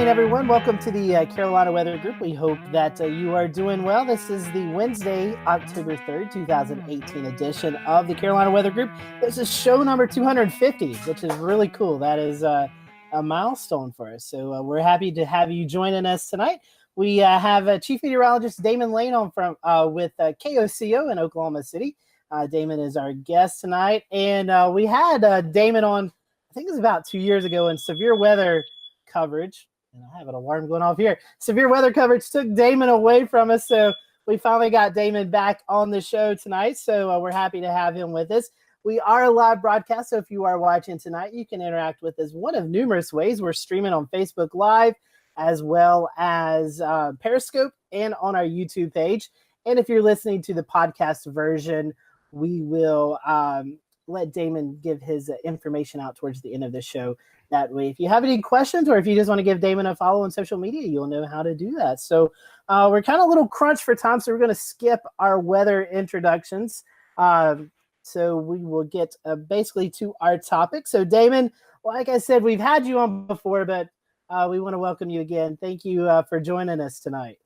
morning, everyone. Welcome to the Carolina Weather Group. We hope that you are doing well. This is the Wednesday, October 3rd, 2018 edition of the Carolina Weather Group. This is show number 250, which is really cool. That is a milestone for us. So we're happy to have you joining us tonight. We have Chief Meteorologist Damon Lane on from with KOCO in Oklahoma City. Damon is our guest tonight. And we had Damon on, I think it was about 2 years ago, in severe weather coverage, and I have an alarm going off here. Severe weather coverage took Damon away from us, so we finally got Damon back on the show tonight. So we're happy to have him with us. We are a live broadcast, so if you are watching tonight, you can interact with us one of numerous ways. We're streaming on Facebook Live, as well as Periscope, and on our YouTube page. And if you're listening to the podcast version, we will let Damon give his information out towards the end of the show. That way, if you have any questions or if you just want to give Damon a follow on social media, you'll know how to do that. So we're kind of a little crunched for time, so we're going to skip our weather introductions. So we will get basically to our topic. So Damon, like I said, we've had you on before, but we want to welcome you again. Thank you for joining us tonight.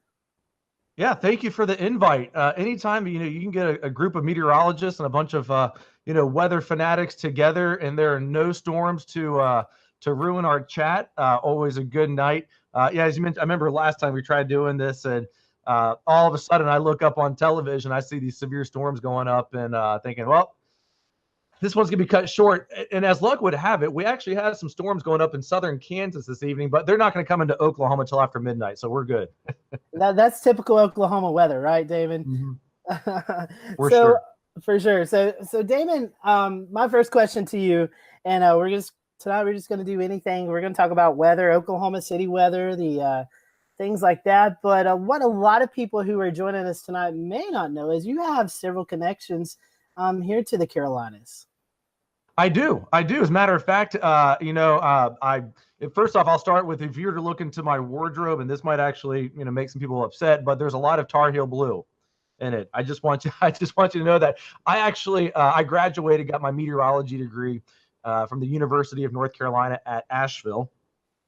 Yeah, thank you for the invite. Anytime you can get a group of meteorologists and a bunch of weather fanatics together, and there are no storms to ruin our chat. Always a good night. Yeah, as you mentioned, I remember last time we tried doing this, and all of a sudden I look up on television, I see these severe storms going up, and thinking, well, this one's gonna be cut short. And as luck would have it, we actually had some storms going up in southern Kansas this evening, but they're not going to come into Oklahoma until after midnight, so we're good. That's typical Oklahoma weather, right, Damon? Mm-hmm. For sure. So Damon, my first question to you, and tonight we're just going to do anything. We're going to talk about weather, Oklahoma City weather, the things like that. But what a lot of people who are joining us tonight may not know is you have several connections here to the Carolinas. I do. As a matter of fact, first off, I'll start with, if you were to look into my wardrobe, and this might actually, make some people upset, but there's a lot of Tar Heel blue in it. I just want you to know that I actually, I graduated, got my meteorology degree from the University of North Carolina at Asheville.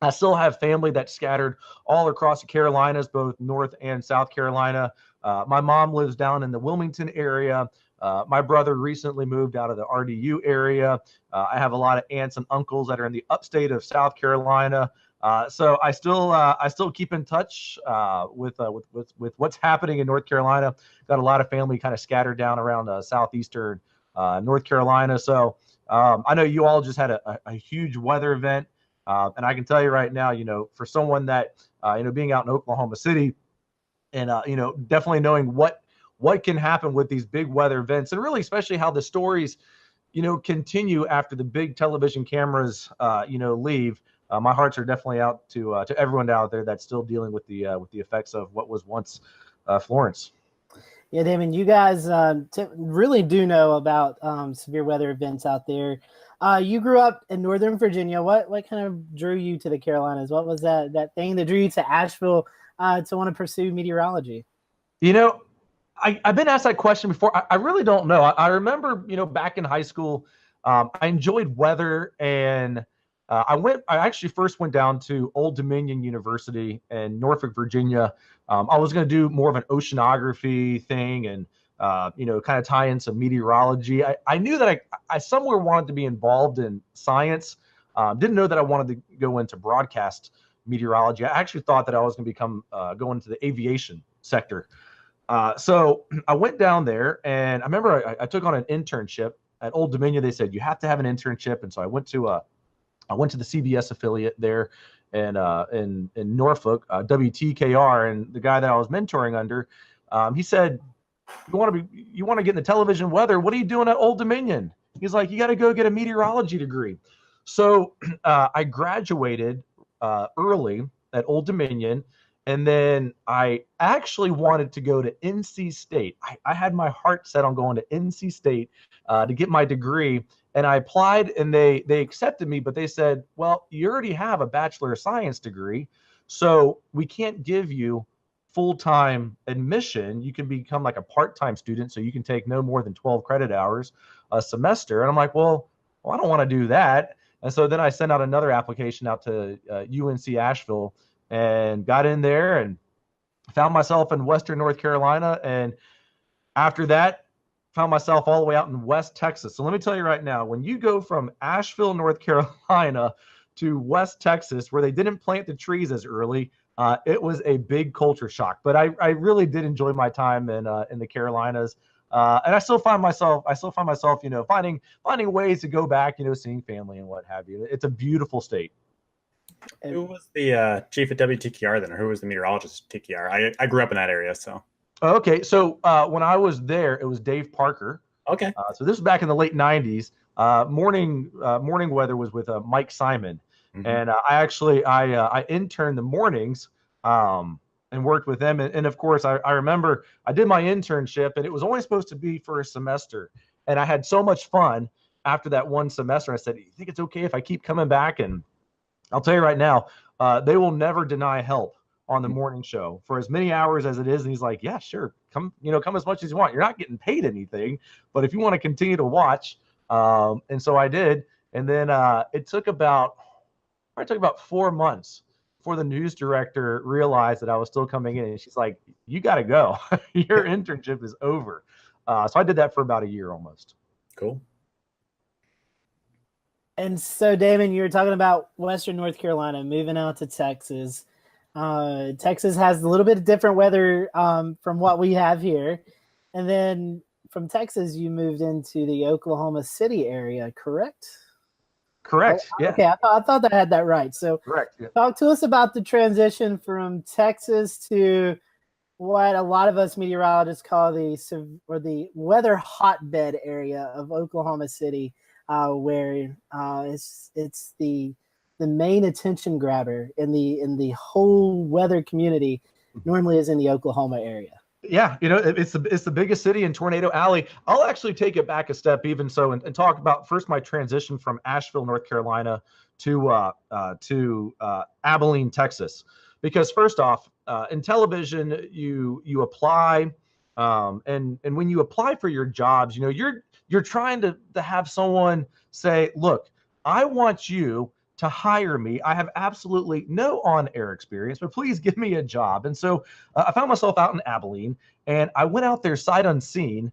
I still have family that's scattered all across the Carolinas, both North and South Carolina. My mom lives down in the Wilmington area. My brother recently moved out of the RDU area. I have a lot of aunts and uncles that are in the upstate of South Carolina. So I still keep in touch with what's happening in North Carolina. Got a lot of family kind of scattered down around southeastern North Carolina. So I know you all just had a huge weather event, and I can tell you right now, for someone that being out in Oklahoma City, and definitely knowing what can happen with these big weather events, and really especially how the stories continue after the big television cameras leave. My hearts are definitely out to everyone out there that's still dealing with the effects of what was once Florence. Yeah, Damon, you guys really do know about severe weather events out there. You grew up in Northern Virginia. What kind of drew you to the Carolinas? What was that thing that drew you to Asheville to want to pursue meteorology? I've been asked that question before. I really don't know. I remember, back in high school, I enjoyed weather, and I actually first went down to Old Dominion University in Norfolk, Virginia. I was going to do more of an oceanography thing, and kind of tie in some meteorology. I knew that I somewhere wanted to be involved in science. Didn't know that I wanted to go into broadcast meteorology. I actually thought that I was going to go into the aviation sector. So I went down there, and I remember I took on an internship at Old Dominion. They said you have to have an internship, and so I went to the CBS affiliate there, and in Norfolk, WTKR, and the guy that I was mentoring under, he said, you want to get in the television weather? What are you doing at Old Dominion? He's like, you got to go get a meteorology degree. So I graduated early at Old Dominion. And then I actually wanted to go to NC State. I had my heart set on going to NC State to get my degree. And I applied, and they accepted me, but they said, well, you already have a Bachelor of Science degree, so we can't give you full-time admission. You can become like a part-time student, so you can take no more than 12 credit hours a semester. And I'm like, well, I don't want to do that. And so then I sent out another application out to UNC Asheville, and got in there and found myself in Western North Carolina. And after that, found myself all the way out in West Texas. So let me tell you right now, when you go from Asheville, North Carolina to West Texas, where they didn't plant the trees as early, it was a big culture shock. But I really did enjoy my time in the Carolinas. And I still find myself, finding ways to go back, seeing family and what have you. It's a beautiful state. Who was the chief at WTKR then, or who was the meteorologist at TKR? I grew up in that area, so. Okay, so when I was there, it was Dave Parker. Okay. So this was back in the late '90s. Morning weather was with Mike Simon, and I interned the mornings and worked with them. And of course, I remember I did my internship, and it was only supposed to be for a semester, and I had so much fun after that one semester. I said, "You think it's okay if I keep coming back?" And I'll tell you right now, they will never deny help on the morning show for as many hours as it is. And he's like, yeah, sure. Come as much as you want. You're not getting paid anything, but if you want to continue to watch. And so I did. And then it took about 4 months before the news director realized that I was still coming in. And she's like, you got to go. Your internship is over. So I did that for about a year almost. Cool. And so, Damon, you were talking about Western North Carolina, moving out to Texas. Texas has a little bit of different weather from what we have here. And then from Texas, you moved into the Oklahoma City area, correct? Correct. Yeah. Okay, I thought I had that right. So correct. Yeah. Talk to us about the transition from Texas to what a lot of us meteorologists call the weather hotbed area of Oklahoma City, where it's the main attention grabber in the whole weather community normally is in the Oklahoma area. Yeah, it's the biggest city in Tornado Alley. I'll actually take it back a step even so and talk about first my transition from Asheville, North Carolina to Abilene, Texas. Because first off, in television, you apply, and when you apply for your jobs, you're trying to have someone say, look, I want you to hire me. I have absolutely no on-air experience, but please give me a job. And so I found myself out in Abilene, and I went out there sight unseen.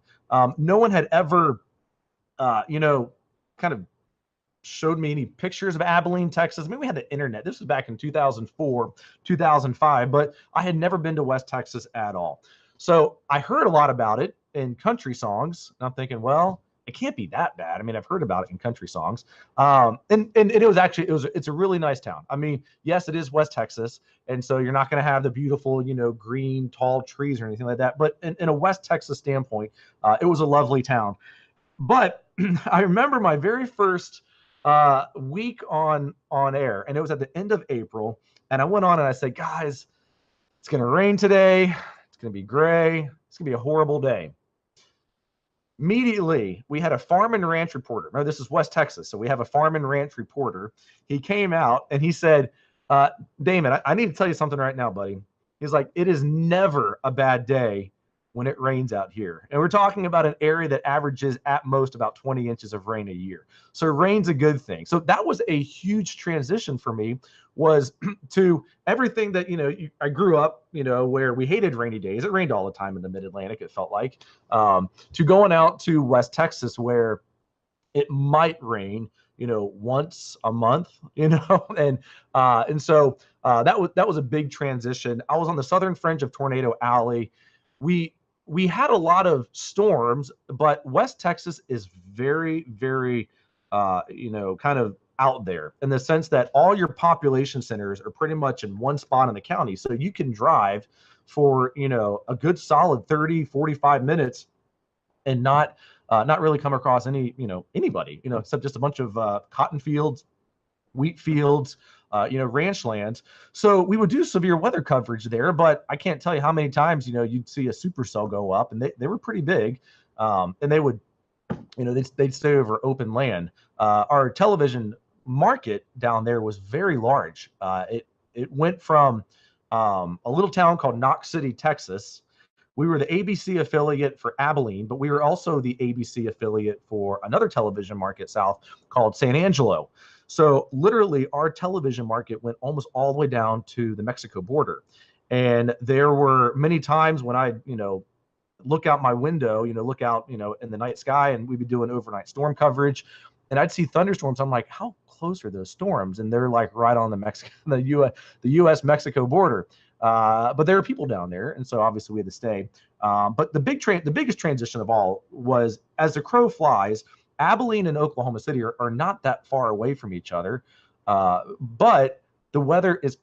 No one had ever, kind of showed me any pictures of Abilene, Texas. I mean, we had the internet. This was back in 2004, 2005, but I had never been to West Texas at all. So I heard a lot about it in country songs, and I'm thinking, well, it can't be that bad. I mean, I've heard about it in country songs. And it's a really nice town. I mean, yes, it is West Texas. And so you're not going to have the beautiful, green, tall trees or anything like that. But in a West Texas standpoint, it was a lovely town. But I remember my very first week on air, and it was at the end of April. And I went on and I said, guys, it's going to rain today. It's going to be gray. It's going to be a horrible day. Immediately, we had a farm and ranch reporter. Remember, this is West Texas, so we have a farm and ranch reporter. He came out and he said, Damon, I need to tell you something right now, buddy. He's like, it is never a bad day when it rains out here. And we're talking about an area that averages at most about 20 inches of rain a year. So rain's a good thing. So that was a huge transition for me, was to everything that, I grew up, where we hated rainy days. It rained all the time in the mid-Atlantic, it felt like, to going out to West Texas where it might rain, once a month, and so that was a big transition. I was on the southern fringe of Tornado Alley. We had a lot of storms, but West Texas is very, very, kind of out there in the sense that all your population centers are pretty much in one spot in the county. So you can drive for, a good solid 30, 45 minutes and not really come across anybody, except just a bunch of cotton fields, wheat fields, ranch lands. So we would do severe weather coverage there, but I can't tell you how many times, you'd see a supercell go up, and they were pretty big. And they would, they'd stay over open land. Our television market down there was very large. It went from a little town called Knox City, Texas. We were the ABC affiliate for Abilene, but we were also the ABC affiliate for another television market south called San Angelo. So literally our television market went almost all the way down to the Mexico border. And there were many times when I, look out my window, look out, in the night sky, and we'd be doing overnight storm coverage, and I'd see thunderstorms. I'm like, how close are those storms? And they're like right on the U.S. Mexico border. But there are people down there, and so obviously we had to stay. But the biggest transition of all was, as the crow flies, Abilene and Oklahoma City are not that far away from each other, but the weather is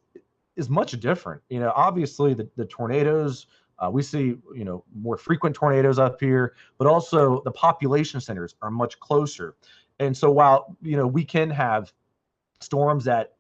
much different. Obviously the tornadoes. We see, more frequent tornadoes up here, but also the population centers are much closer. And so while, we can have storms that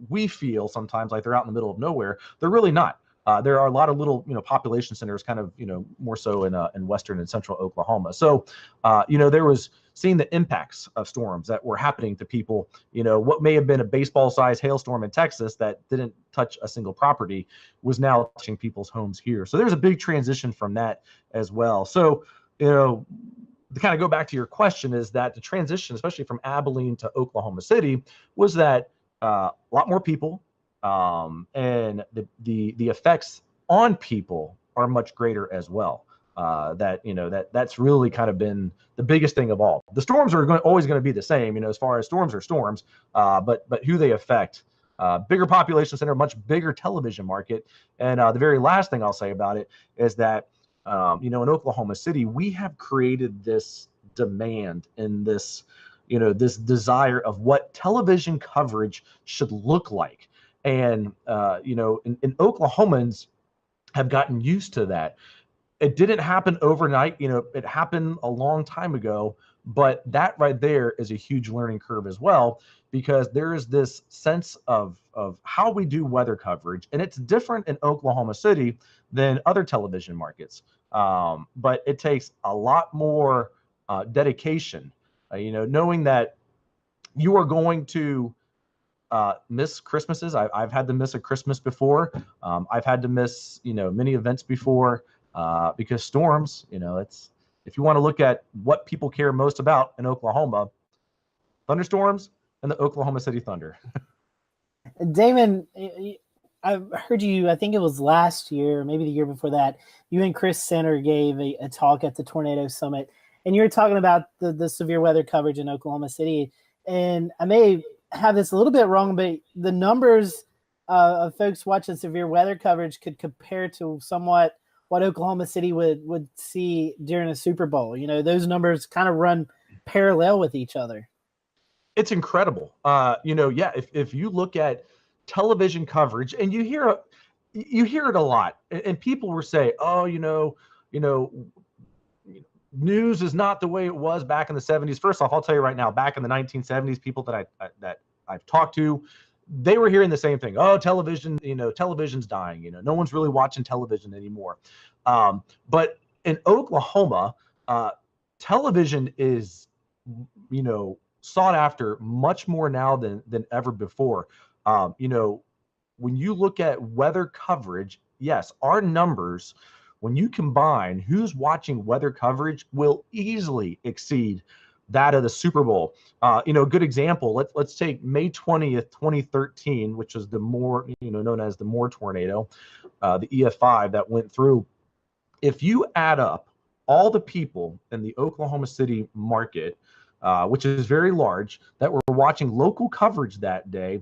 we feel sometimes like they're out in the middle of nowhere, they're really not. There are a lot of little, population centers kind of, more so in western and central Oklahoma. So, there was seeing the impacts of storms that were happening to people. What may have been a baseball-sized hailstorm in Texas that didn't touch a single property was now touching people's homes here. So there's a big transition from that as well. So, to kind of go back to your question, is that the transition, especially from Abilene to Oklahoma City, was that a lot more people, and the effects on people are much greater as well. That's really kind of been the biggest thing of all. The storms are always going to be the same, as far as storms are storms, but who they affect, bigger population center, much bigger television market. And the very last thing I'll say about it is that, in Oklahoma City, we have created this demand and this, this desire of what television coverage should look like. And, and Oklahomans have gotten used to that. It didn't happen overnight. It happened a long time ago, but that right there is a huge learning curve as well, because there is this sense of how we do weather coverage, and it's different in Oklahoma City than other television markets. But it takes a lot more dedication, knowing that you are going to miss Christmases. I've had to miss a Christmas before. I've had to miss, many events before. Because storms, it's, if you want to look at what people care most about in Oklahoma, thunderstorms and the Oklahoma City Thunder. Damon, I've heard you, I think it was last year, maybe the year before that, you and Chris Center gave a talk at the Tornado Summit, and you were talking about the severe weather coverage in Oklahoma City. And I may have this a little bit wrong, but the numbers of folks watching severe weather coverage could compare to somewhat what Oklahoma City would see during a Super Bowl. Those numbers kind of run parallel with each other. It's incredible. If you look at television coverage, and you hear it a lot, and people will say, oh, news is not the way it was back in the 70s. First off, I'll tell you right now, back in the 1970s, people that I've talked to, they were hearing the same thing. Oh, television, television's dying. No one's really watching television anymore. But in Oklahoma, television is, sought after much more now than ever before. When you look at weather coverage, yes, our numbers, when you combine who's watching weather coverage, will easily exceed that of the Super Bowl. A good example, let's take May 20th, 2013, which is the known as the Moore tornado, the EF5 that went through. If you add up all the people in the Oklahoma City market, which is very large, that were watching local coverage that day,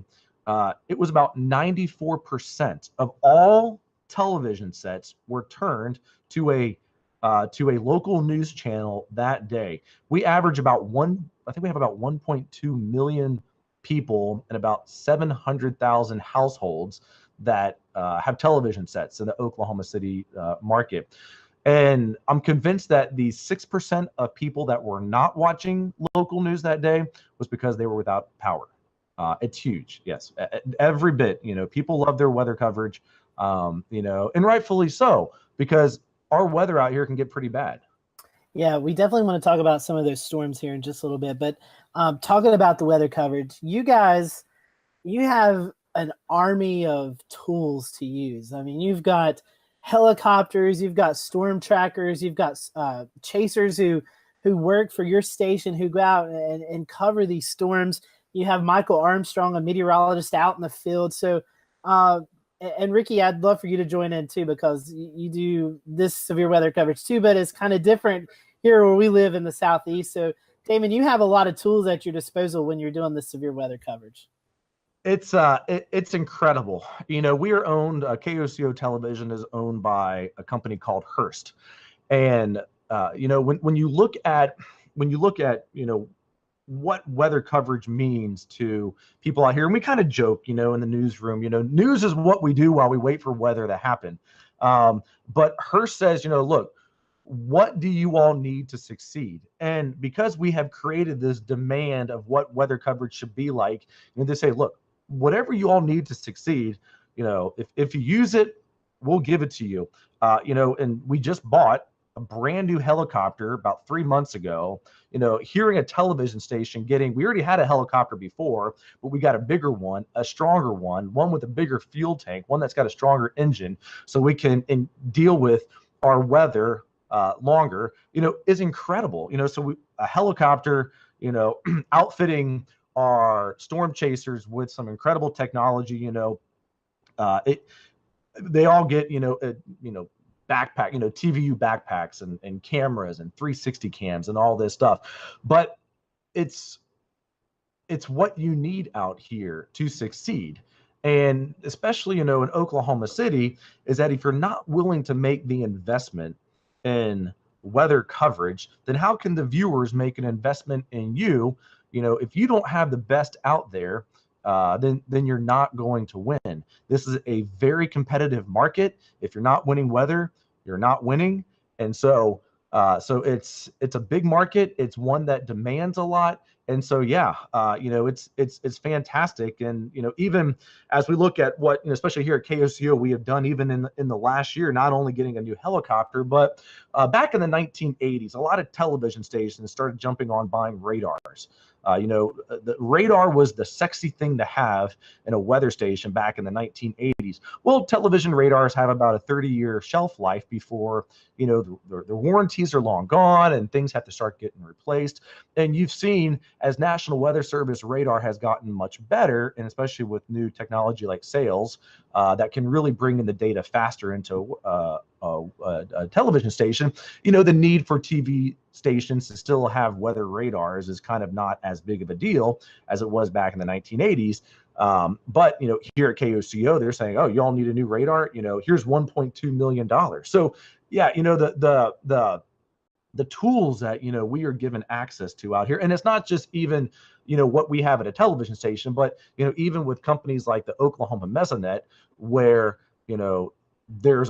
it was about 94% of all television sets were turned to a local news channel that day. We average about I think we have about 1.2 million people and about 700,000 households that have television sets in the Oklahoma City market. And I'm convinced that the 6% of people that were not watching local news that day was because they were without power. It's huge. Yes. Every bit, people love their weather coverage, and rightfully so, because our weather out here can get pretty bad. Yeah, we definitely want to talk about some of those storms here in just a little bit. But talking about the weather coverage, you guys, you have an army of tools to use. I mean, you've got helicopters, you've got storm trackers, you've got chasers who work for your station, who go out and cover these storms. You have Michael Armstrong, a meteorologist out in the field. So, and Ricky, I'd love for you to join in too, because you do this severe weather coverage too, but it's kind of different here where we live in the Southeast. So, Damon, you have a lot of tools at your disposal when you're doing this severe weather coverage. It's incredible. We are owned, KOCO Television is owned by a company called Hearst. And, when you look at, what weather coverage means to people out here, and we kind of joke, in the newsroom, news is what we do while we wait for weather to happen. But Hearst says, look, what do you all need to succeed? And because we have created this demand of what weather coverage should be like, they say, look, whatever you all need to succeed, if you use it, we'll give it to you. And we just bought a brand new helicopter about 3 months ago. Hearing a television station we already had a helicopter before, but we got a bigger one, a stronger one with a bigger fuel tank, one that's got a stronger engine, so we can deal with our weather longer, is incredible. So a helicopter, outfitting our storm chasers with some incredible technology. They all get, backpack, TVU backpacks and cameras and 360 cams and all this stuff. But it's what you need out here to succeed. And especially, in Oklahoma City, is that if you're not willing to make the investment in weather coverage, then how can the viewers make an investment in you? If you don't have the best out there, then you're not going to win. This is a very competitive market. If you're not winning weather, you're not winning. And so it's a big market. It's one that demands a lot. And so, it's fantastic. And, even as we look at what, especially here at KOCO, we have done even in the last year, not only getting a new helicopter, but back in the 1980s, a lot of television stations started jumping on buying radars. The radar was the sexy thing to have in a weather station back in the 1980s. Well, television radars have about a 30-year shelf life before, the warranties are long gone and things have to start getting replaced. And you've seen as National Weather Service radar has gotten much better, and especially with new technology like SAILS, that can really bring in the data faster into a television station, the need for TV stations to still have weather radars is kind of not as big of a deal as it was back in the 1980s. But here at KOCO, they're saying, oh, you all need a new radar. Here's $1.2 million. So yeah, the tools that we are given access to out here, and it's not just even what we have at a television station, but even with companies like the Oklahoma Mesonet, where there's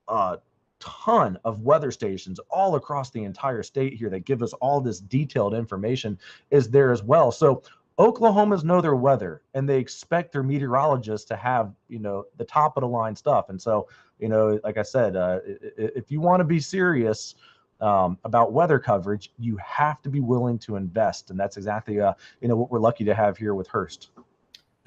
a ton of weather stations all across the entire state here that give us all this detailed information is there as well. So Oklahomans know their weather, and they expect their meteorologists to have the top of the line stuff. And so like I said, if you want to be serious about weather coverage, you have to be willing to invest, and that's exactly what we're lucky to have here with Hearst.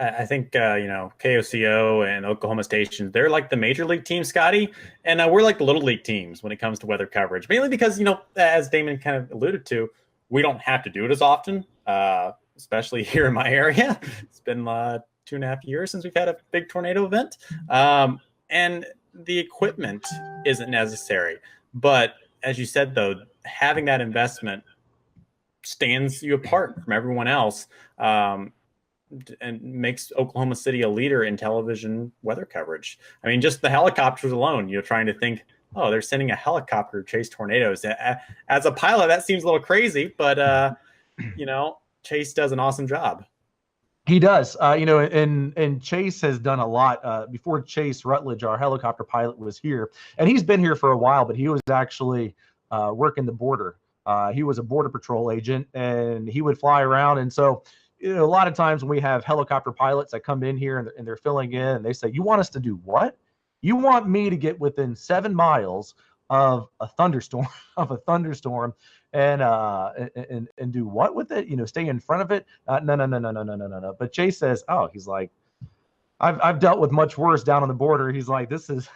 I think KOCO and Oklahoma stations, they're like the major league team, Scotty, and we're like the little league teams when it comes to weather coverage. Mainly because as Damon kind of alluded to, we don't have to do it as often, especially here in my area. It's been 2.5 years since we've had a big tornado event, and the equipment isn't necessary. But as you said, though, having that investment stands you apart from everyone else, and makes Oklahoma City a leader in television weather coverage. I mean, just the helicopters alone, trying to think, oh, they're sending a helicopter to chase tornadoes. As a pilot, that seems a little crazy, but, Chase does an awesome job. He does, and Chase has done a lot. Before Chase Rutledge, our helicopter pilot, was here, and he's been here for a while, but he was actually working the border. He was a border patrol agent, and he would fly around. And so, a lot of times when we have helicopter pilots that come in here and they're filling in, and they say, "You want us to do what? You want me to get within 7 miles of a thunderstorm, and do what with it? Stay in front of it? No. But Chase says, "Oh, he's like, I've dealt with much worse down on the border." He's like, "This is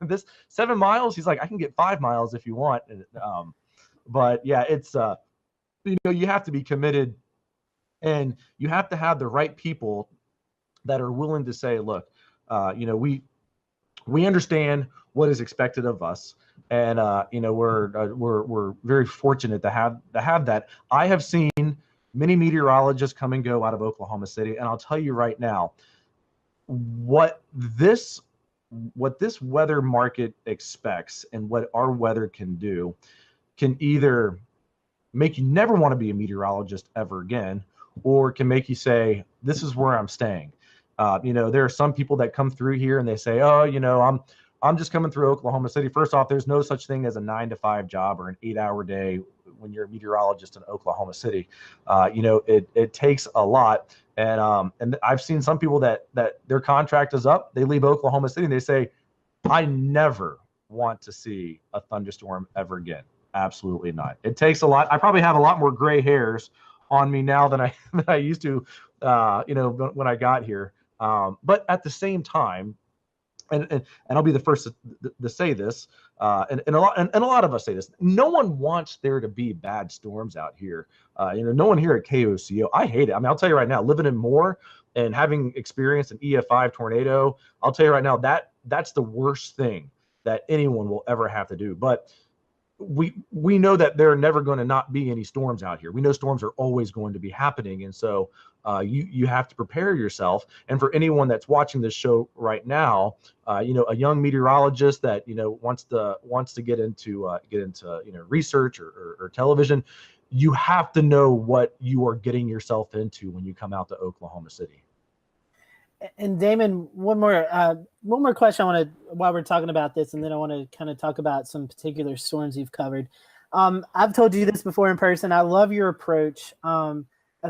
this 7 miles." He's like, "I can get 5 miles if you want." But yeah, it's you have to be committed And you have to have the right people that are willing to say, look, we understand what is expected of us, and we're very fortunate to have that. I have seen many meteorologists come and go out of Oklahoma City, and I'll tell you right now, what this weather market expects and what our weather can do can either make you never want to be a meteorologist ever again, or can make you say, this is where I'm staying. There are some people that come through here and they say, oh, I'm just coming through Oklahoma City. First off, there's no such thing as a 9-to-5 job or an 8-hour day when you're a meteorologist in Oklahoma City. It takes a lot. And I've seen some people that their contract is up. They leave Oklahoma City and they say, I never want to see a thunderstorm ever again. Absolutely not. It takes a lot. I probably have a lot more gray hairs on me now than I used to, when I got here. But at the same time, and I'll be the first to say this, and a lot of us say this. No one wants there to be bad storms out here. No one here at KOCO. I hate it. I mean, I'll tell you right now, living in Moore and having experienced an EF5 tornado, I'll tell you right now that's the worst thing that anyone will ever have to do. But we know that there are never going to not be any storms out here. We know storms are always going to be happening, and so you have to prepare yourself. And for anyone that's watching this show right now, a young meteorologist that wants to get into research or television, you have to know what you are getting yourself into when you come out to Oklahoma City. And Damon, one more question I want to, while we're talking about this, and then I want to kind of talk about some particular storms you've covered. I've told you this before in person. I love your approach of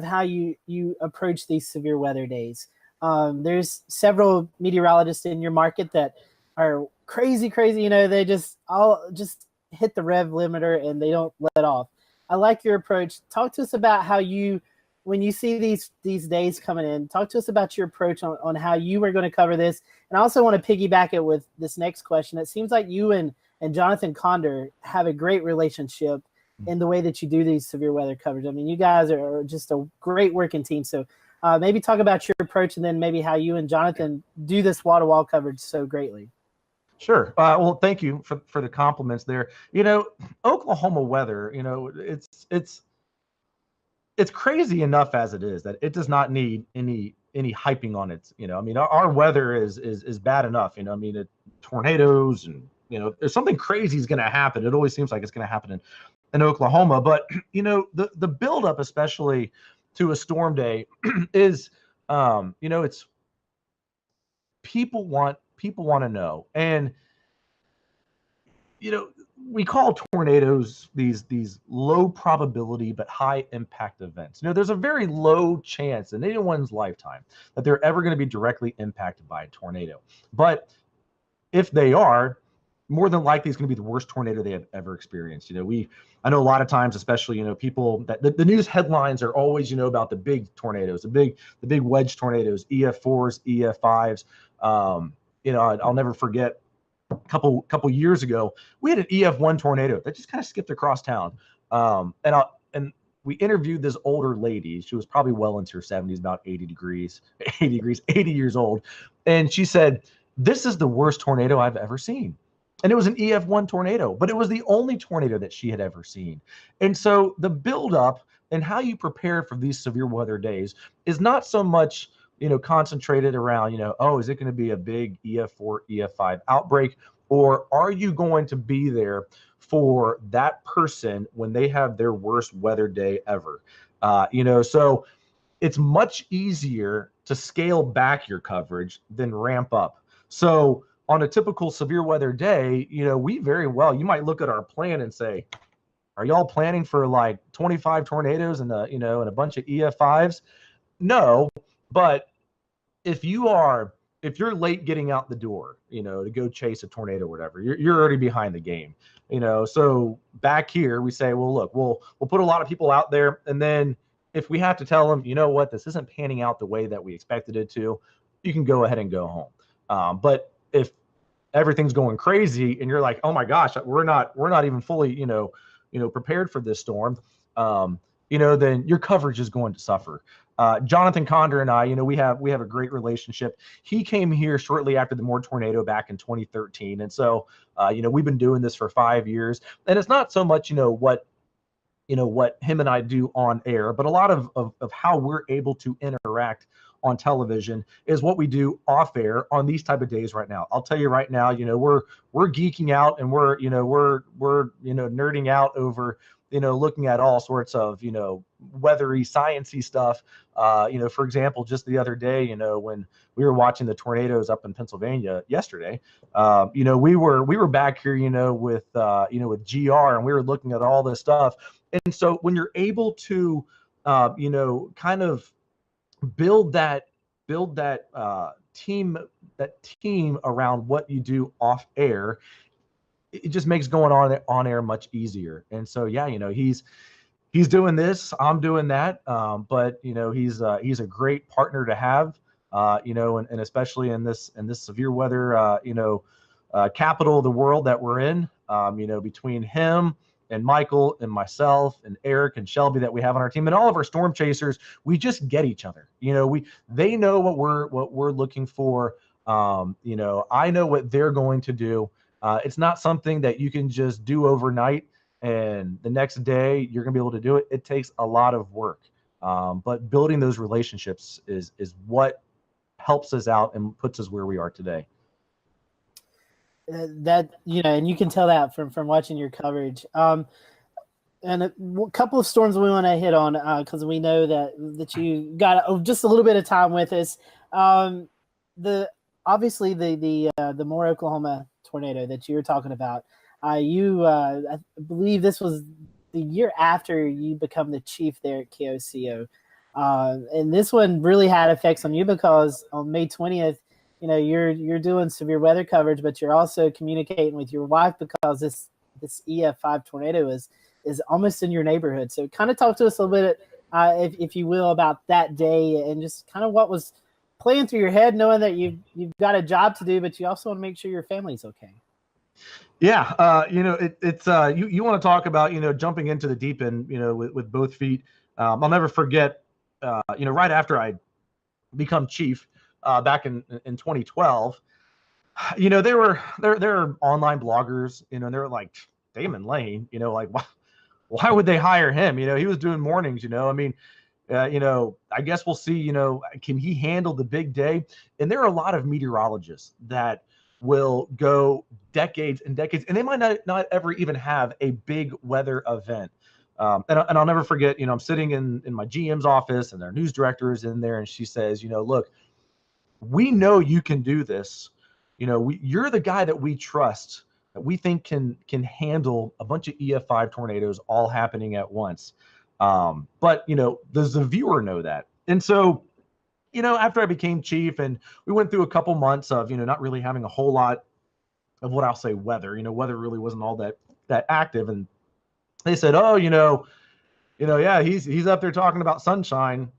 how you approach these severe weather days. There's several meteorologists in your market that are crazy. They just hit the rev limiter and they don't let off. I like your approach. Talk to us about how you, when you see these days coming in, talk to us about your approach on how you are going to cover this. And I also want to piggyback it with this next question. It seems like you and Jonathan Condor have a great relationship in the way that you do these severe weather coverage. I mean, you guys are just a great working team. So maybe talk about your approach and then maybe how you and Jonathan do this wall-to-wall coverage so greatly. Sure. Well, thank you for the compliments there. Oklahoma weather, it's crazy enough as it is that it does not need any hyping on it. Our weather is bad enough. Tornadoes and there's something crazy is going to happen. It always seems like it's going to happen in Oklahoma. But the buildup, especially to a storm day, is it's people want to know. And we call tornadoes these low probability but high impact events. There's a very low chance in anyone's lifetime that they're ever going to be directly impacted by a tornado. But if they are, more than likely it's going to be the worst tornado they have ever experienced. I know a lot of times, especially, people that the news headlines are always, about the big tornadoes, the big wedge tornadoes, EF4s, EF5s. I'll never forget a couple years ago, we had an EF1 tornado that just kind of skipped across town. And we interviewed this older lady. She was probably well into her 70s, about 80 years old. And she said, this is the worst tornado I've ever seen. And it was an EF1 tornado, but it was the only tornado that she had ever seen. And so the buildup and how you prepare for these severe weather days is not so much concentrated around, is it going to be a big EF4, EF5 outbreak, or are you going to be there for that person when they have their worst weather day ever? So it's much easier to scale back your coverage than ramp up. So on a typical severe weather day, we very well, you might look at our plan and say, are y'all planning for like 25 tornadoes and a bunch of EF5s? No, but if you're late getting out the door, to go chase a tornado or whatever, you're already behind the game. So back here we say, well, look, we'll put a lot of people out there, and then if we have to tell them, this isn't panning out the way that we expected it to, you can go ahead and go home. But if everything's going crazy and you're like, oh my gosh, we're not even fully prepared for this storm, then your coverage is going to suffer. Jonathan Condor and I, we have a great relationship. He came here shortly after the Moore tornado back in 2013. And so, we've been doing this for 5 years, and it's not so much, what him and I do on air, but a lot of how we're able to interact on television is what we do off air on these type of days right now. I'll tell you right now, we're geeking out, and we're nerding out over, looking at all sorts of, weathery, sciencey stuff. For example, just the other day, when we were watching the tornadoes up in Pennsylvania yesterday, we were back here, with GR, and we were looking at all this stuff. And so when you're able to, kind of build that team around what you do off air, it just makes going on air much easier. And so, yeah, he's doing this, I'm doing that. But he's a great partner to have, and especially in this severe weather, capital of the world that we're in, between him and Michael and myself and Eric and Shelby that we have on our team, and all of our storm chasers, we just get each other. They know what we're looking for. I know what they're going to do. It's not something that you can just do overnight and the next day you're going to be able to do it. It takes a lot of work. But building those relationships is what helps us out and puts us where we are today. And you can tell that from watching your coverage. And a couple of storms we want to hit on because we know that you got just a little bit of time with us. Obviously the Moore, Oklahoma tornado that you were talking about. I believe this was the year after you become the chief there at KOCO. And this one really had effects on you because on May 20th, you're doing severe weather coverage, but you're also communicating with your wife because this EF5 tornado is almost in your neighborhood. So kind of talk to us a little bit, if you will, about that day and just kind of what was playing through your head, knowing that you've got a job to do, but you also want to make sure your family's okay. Yeah. It's you want to talk about, jumping into the deep end, with both feet. I'll never forget, right after I become chief, back in 2012, there were online bloggers, and they were like, Damon Lane, like, why would they hire him? He was doing mornings, I guess we'll see, can he handle the big day? And there are a lot of meteorologists that will go decades and decades, and they might not ever even have a big weather event. And I'll never forget, I'm sitting in my GM's office, and their news director is in there, and she says, look, we know you can do this. You're the guy that we trust, that we think can handle a bunch of EF5 tornadoes all happening at once. But does the viewer know that? And so, after I became chief, and we went through a couple months of, not really having a whole lot of what I'll say weather. Weather really wasn't all that active. And they said, oh, yeah, he's up there talking about sunshine.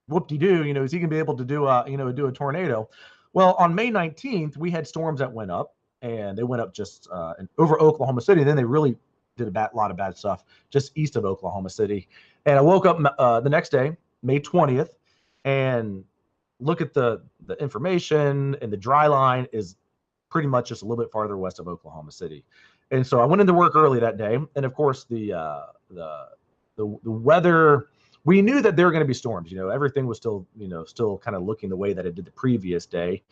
Whoop-de-doo, is he gonna be able to do a tornado? Well, on May 19th, we had storms that went up, and they went up just over Oklahoma City. And then they really did a lot of bad stuff just east of Oklahoma City. And I woke up the next day, May 20th, and look at the information, and the dry line is pretty much just a little bit farther west of Oklahoma City. And so I went into work early that day, and of course the weather, we knew that there were going to be storms. Everything was still kind of looking the way that it did the previous day,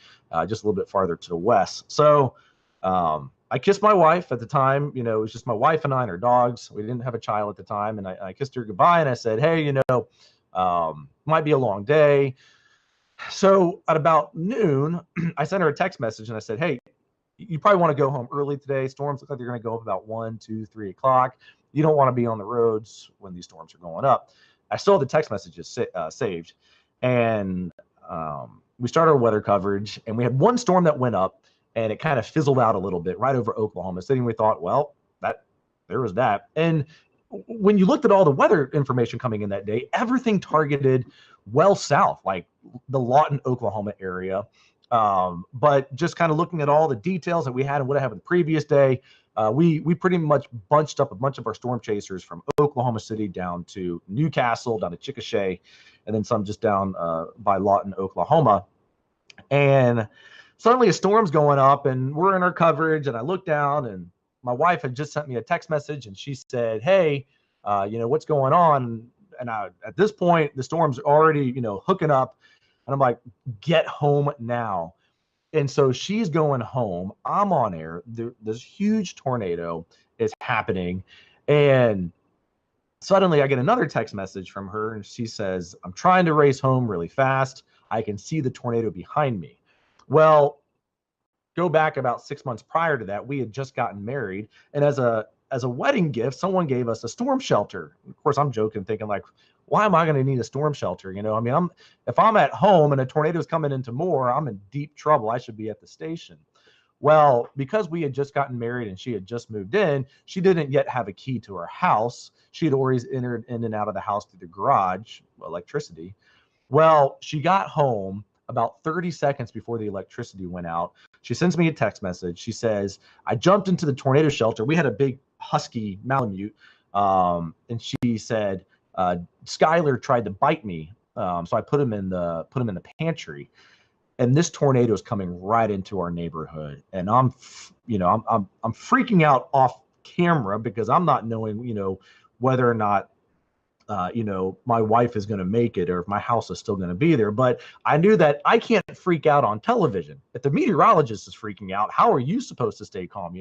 just a little bit farther to the west. So I kissed my wife at the time. It was just my wife and I and our dogs. We didn't have a child at the time, and I kissed her goodbye, and I said, hey, might be a long day. So at about noon, I sent her a text message, and I said, hey, you probably want to go home early today. Storms look like they're going to go up about 1, 2, 3 o'clock. You don't want to be on the roads when these storms are going up. I still have the text messages saved, and we started our weather coverage, and we had one storm that went up, and it kind of fizzled out a little bit right over Oklahoma City. And we thought, well, there was that. And when you looked at all the weather information coming in that day, everything targeted well south, like the Lawton, Oklahoma area. But just kind of looking at all the details that we had and what I had the previous day, we pretty much bunched up a bunch of our storm chasers from Oklahoma City down to Newcastle, down to Chickasha, and then some just down by Lawton, Oklahoma. And suddenly a storm's going up, and we're in our coverage, and I look down, and my wife had just sent me a text message, and she said, hey, what's going on? And at this point, the storm's already, hooking up, and I'm like, get home now. And so she's going home. I'm on air. This huge tornado is happening. And suddenly I get another text message from her, and she says, I'm trying to race home really fast. I can see the tornado behind me. Well, go back about 6 months prior to that, we had just gotten married. And as a wedding gift, someone gave us a storm shelter. Of course, I'm joking, thinking like, why am I going to need a storm shelter? If I'm at home and a tornado's coming into Moore, I'm in deep trouble. I should be at the station. Well, because we had just gotten married and she had just moved in, she didn't yet have a key to her house. She had always entered in and out of the house through the garage, electricity. Well, she got home about 30 seconds before the electricity went out. She sends me a text message. She says, I jumped into the tornado shelter. We had a big husky Malamute. And she said, Skylar tried to bite me. So I put him in the pantry, and this tornado is coming right into our neighborhood. And I'm freaking out off camera because I'm not knowing, whether or not, my wife is going to make it or if my house is still going to be there. But I knew that I can't freak out on television. If the meteorologist is freaking out, how are you supposed to stay calm,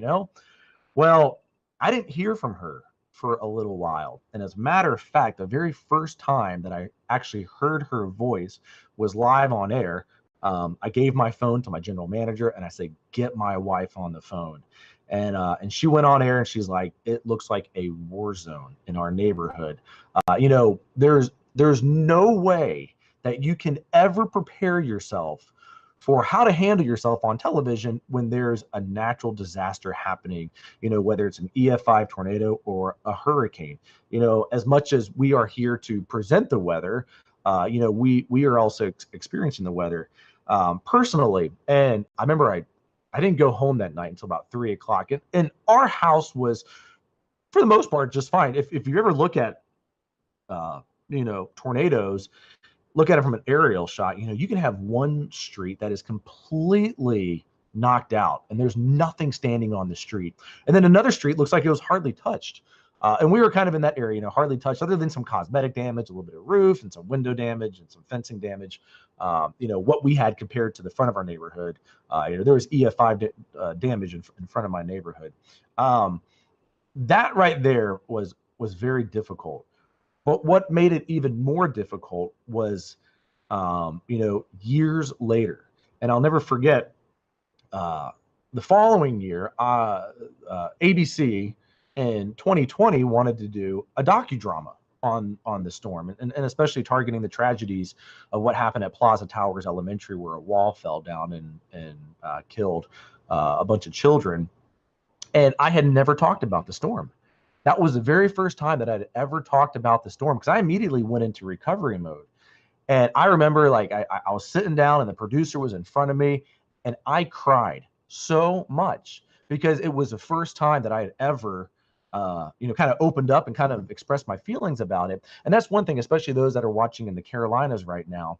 Well, I didn't hear from her for a little while. And as a matter of fact, the very first time that I actually heard her voice was live on air. I gave my phone to my general manager and I said, get my wife on the phone. And she went on air and she's like, it looks like a war zone in our neighborhood. There's no way that you can ever prepare yourself for how to handle yourself on television when there's a natural disaster happening, whether it's an EF5 tornado or a hurricane. As much as we are here to present the weather, we are also experiencing the weather personally. And I remember I didn't go home that night until about 3 o'clock. And our house was, for the most part, just fine. If you ever look at, tornadoes, look at it from an aerial shot, you can have one street that is completely knocked out and there's nothing standing on the street. And then another street looks like it was hardly touched. And we were kind of in that area, hardly touched, other than some cosmetic damage, a little bit of roof and some window damage and some fencing damage. What we had compared to the front of our neighborhood, there was EF5 damage in front of my neighborhood. That right there was very difficult. But what made it even more difficult was, years later. And I'll never forget the following year, ABC in 2020 wanted to do a docudrama on the storm, and especially targeting the tragedies of what happened at Plaza Towers Elementary, where a wall fell down and killed a bunch of children. And I had never talked about the storm. That was the very first time that I'd ever talked about the storm, because I immediately went into recovery mode. And I remember I was sitting down and the producer was in front of me and I cried so much because it was the first time that I had ever, kind of opened up and kind of expressed my feelings about it. And that's one thing, especially those that are watching in the Carolinas right now,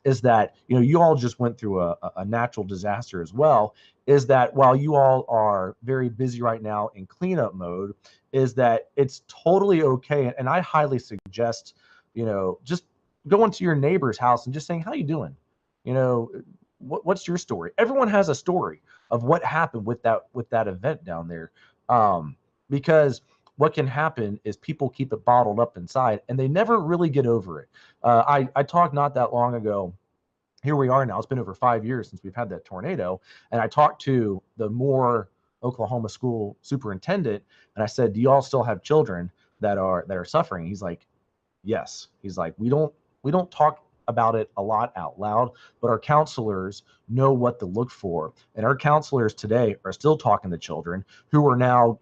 is that, you all just went through a natural disaster as well, is that while you all are very busy right now in cleanup mode, is that it's totally okay. And I highly suggest, just going to your neighbor's house and just saying, how you doing? What's your story? Everyone has a story of what happened with that event down there. Because what can happen is people keep it bottled up inside and they never really get over it. I talked not that long ago. Here we are now. It's been over 5 years since we've had that tornado. And I talked to the Moore, Oklahoma school superintendent, and I said, do you all still have children that are suffering? He's like, yes. He's like, we don't talk about it a lot out loud, but our counselors know what to look for. And our counselors today are still talking to children who are now,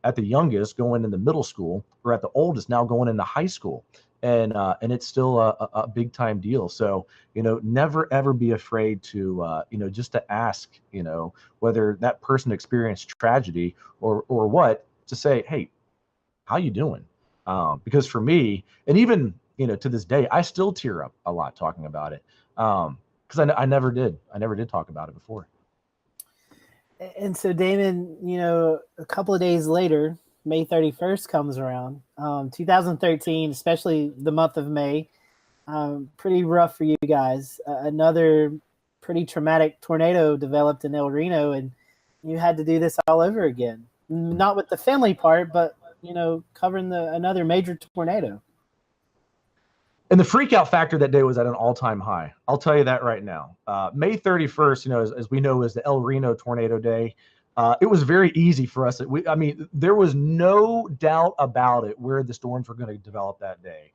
at the youngest going into middle school, or at the oldest now going into high school. and it's still a big time deal. So, never ever be afraid to, just to ask, whether that person experienced tragedy or what, to say, hey, how you doing? Because for me, and even, to this day, I still tear up a lot talking about it. Because I never did talk about it before. And so, Damon, a couple of days later, May 31st comes around. 2013, especially the month of May, pretty rough for you guys. Another pretty traumatic tornado developed in El Reno, and you had to do this all over again. Not with the family part, but, covering another major tornado. And the freak out factor that day was at an all-time high. I'll tell you that right now. May 31st, as we know, is the El Reno Tornado Day. It was very easy for us. There was no doubt about it where the storms were going to develop that day.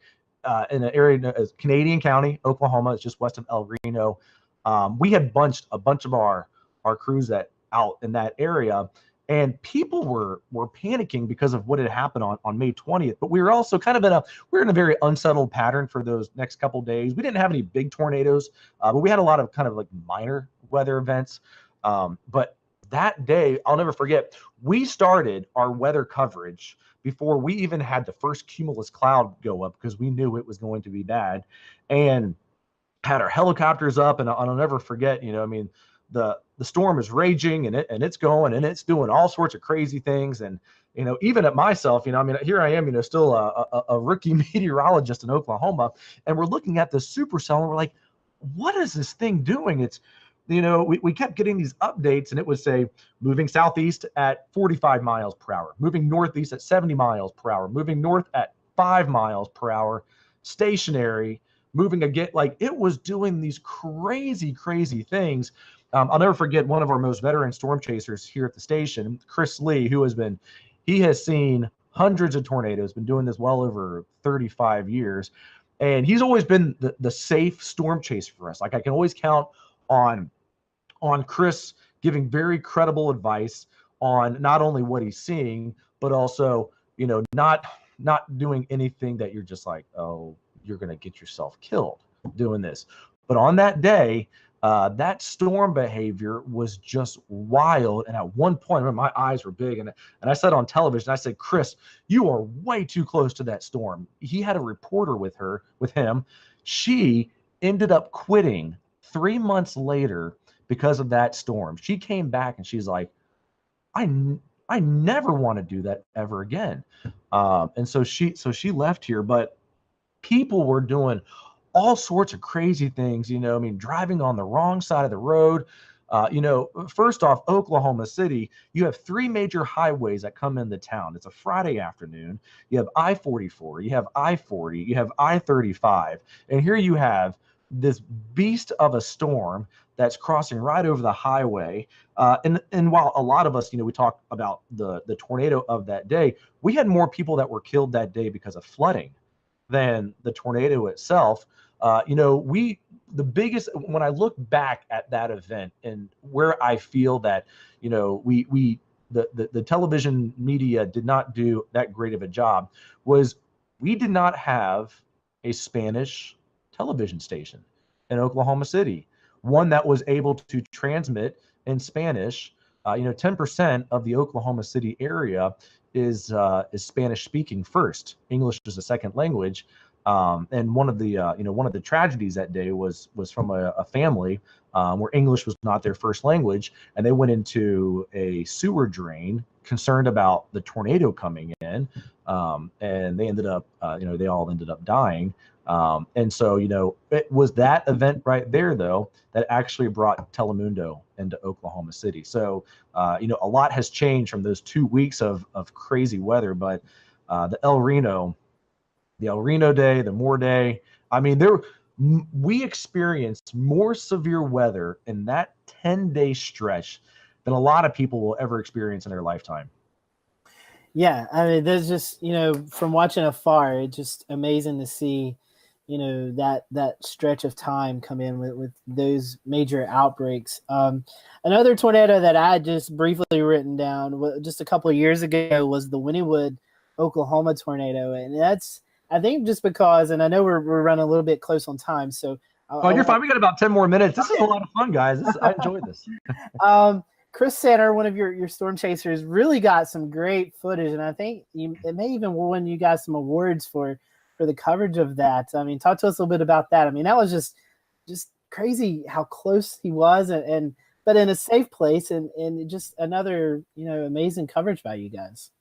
In an area as Canadian County, Oklahoma, it's just west of El Reno. We had a bunch of our crews out in that area. And people were panicking because of what had happened on May 20th. But we were also kind of in a very unsettled pattern for those next couple of days. We didn't have any big tornadoes, but we had a lot of kind of like minor weather events. But that day, I'll never forget, we started our weather coverage before we even had the first cumulus cloud go up, because we knew it was going to be bad, and had our helicopters up. And I'll never forget, the storm is raging, and it's going, and it's doing all sorts of crazy things. And, even at myself, here I am, still a rookie meteorologist in Oklahoma, and we're looking at the supercell, and we're like, what is this thing doing? It's, we kept getting these updates, and it would say moving southeast at 45 miles per hour, moving northeast at 70 miles per hour, moving north at 5 miles per hour, stationary, moving again. Like, it was doing these crazy, crazy things. I'll never forget one of our most veteran storm chasers here at the station, Chris Lee, he has seen hundreds of tornadoes, been doing this well over 35 years. And he's always been the safe storm chaser for us. Like, I can always count on Chris giving very credible advice on not only what he's seeing, but also, not doing anything that you're just like, oh, you're going to get yourself killed doing this. But on that day, that storm behavior was just wild. And at one point, my eyes were big, and I said on television, I said, Chris, you are way too close to that storm. He had a reporter with him. She ended up quitting 3 months later because of that storm. She came back and she's like, I never want to do that ever again. And so she left here, but people were doing all sorts of crazy things, driving on the wrong side of the road. First off, Oklahoma City, you have 3 major highways that come into town. It's a Friday afternoon. You have I-44, you have I-40, you have I-35. And here you have this beast of a storm that's crossing right over the highway. And while a lot of us, we talk about the tornado of that day, we had more people that were killed that day because of flooding than the tornado itself. The biggest, when I look back at that event and where I feel that, the television media did not do that great of a job, was we did not have a Spanish television station in Oklahoma City, one that was able to transmit in Spanish. 10% of the Oklahoma City area is Spanish speaking first. English is a second language. And one of the tragedies that day was from a family where English was not their first language, and they went into a sewer drain concerned about the tornado coming in, and they ended up, they all ended up dying. And so, it was that event right there, though, that actually brought Telemundo into Oklahoma City. So, a lot has changed from those 2 weeks of crazy weather, but the El Reno day, the Moore day, we experienced more severe weather in that 10-day stretch than a lot of people will ever experience in their lifetime. Yeah, there's just, from watching afar, it's just amazing to see, that stretch of time come in with those major outbreaks. Another tornado that I had just briefly written down just a couple of years ago was the Wynnewood, Oklahoma tornado, and I think just because, and I know we're running a little bit close on time, so. Oh, you're fine. We got about 10 more minutes. This is a lot of fun, guys. I enjoyed this. Chris Sanner, one of your storm chasers, really got some great footage, and I think it may even win you guys some awards for the coverage of that. I mean, talk to us a little bit about that. I mean, that was just crazy how close he was, and but in a safe place, and just another amazing coverage by you guys.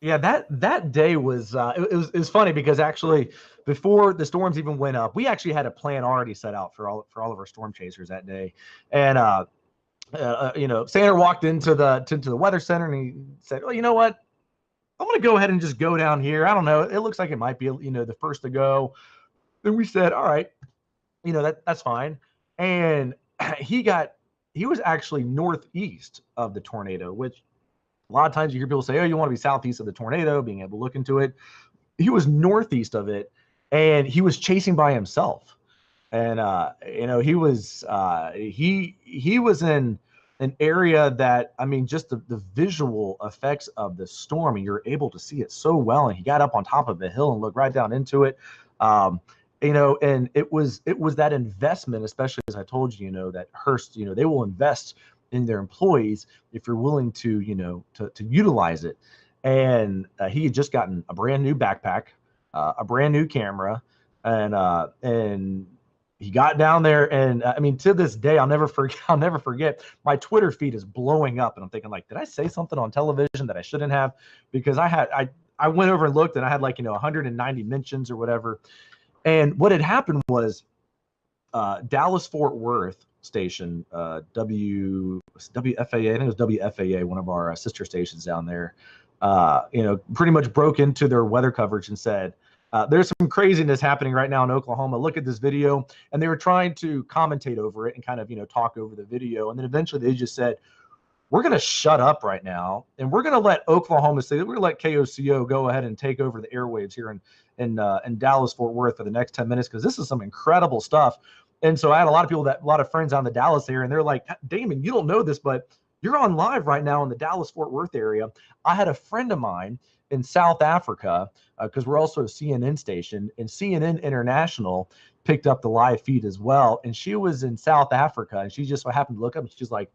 Yeah, that day was it was funny because actually before the storms even went up, we actually had a plan already set out for all of our storm chasers that day, and Sander walked into the weather center and he said, "Well, you know what? I'm going to go ahead and just go down here. I don't know. It looks like it might be the first to go." And we said, "All right, that's fine." And he was actually northeast of the tornado, which a lot of times you hear people say, "Oh, you want to be southeast of the tornado," being able to look into it. He was northeast of it, and he was chasing by himself. And he was in an area that, I mean, just the visual effects of the storm, and you're able to see it so well. And he got up on top of the hill and looked right down into it. And it was that investment, especially as I told you, that Hearst, they will invest in their employees if you're willing to utilize it. And he had just gotten a brand new backpack, a brand new camera, and he got down there, and I mean, to this day, I'll never forget. My Twitter feed is blowing up, and I'm thinking, like, did I say something on television that I shouldn't have? Because I went over and looked, and I had 190 mentions or whatever. And what had happened was Dallas Fort Worth station, WFAA, I think it was WFAA, one of our sister stations down there, pretty much broke into their weather coverage and said, there's some craziness happening right now in Oklahoma. Look at this video. And they were trying to commentate over it and kind of, talk over the video. And then eventually they just said, we're going to shut up right now. And we're going to let Oklahoma State, we're going to let KOCO go ahead and take over the airwaves here in Dallas, Fort Worth for the next 10 minutes, because this is some incredible stuff. And so I had a lot of friends on the Dallas area, and they're like, Damon, you don't know this, but you're on live right now in the Dallas Fort Worth area. I had a friend of mine in South Africa, because we're also a CNN station, and CNN International picked up the live feed as well. And she was in South Africa, and she just so happened to look up, and she's like,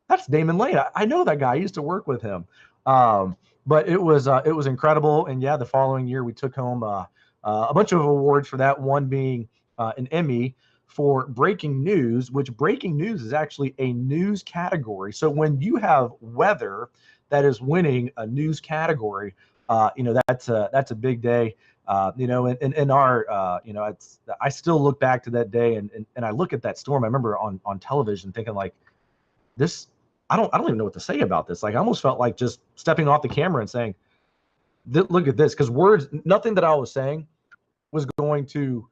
that's Damon Lane. I know that guy. I used to work with him. But it was incredible. And yeah, the following year we took home a bunch of awards for that, one being an Emmy for breaking news, which breaking news is actually a news category. So when you have weather that is winning a news category, that's a big day. In our, I still look back to that day and I look at that storm. I remember on television thinking like, this, I don't even know what to say about this. Like, I almost felt like just stepping off the camera and saying, look at this, because words, nothing that I was saying was going to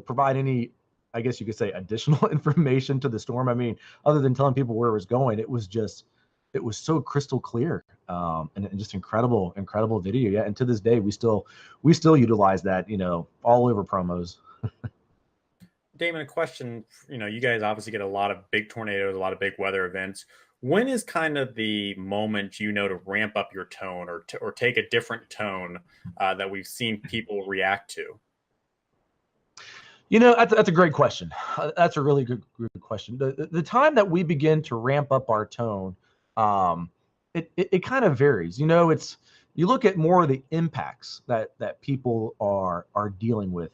provide any, I guess you could say, additional information to the storm. I mean, other than telling people where it was going, it was so crystal clear, and just incredible video. Yeah, and to this day, we still utilize that, all over promos. Damon, a question. You guys obviously get a lot of big tornadoes, a lot of big weather events. When is kind of the moment to ramp up your tone or take a different tone that we've seen people react to? That's a great question. That's a really good question. The time that we begin to ramp up our tone, it kind of varies. It's, you look at more of the impacts that people are dealing with.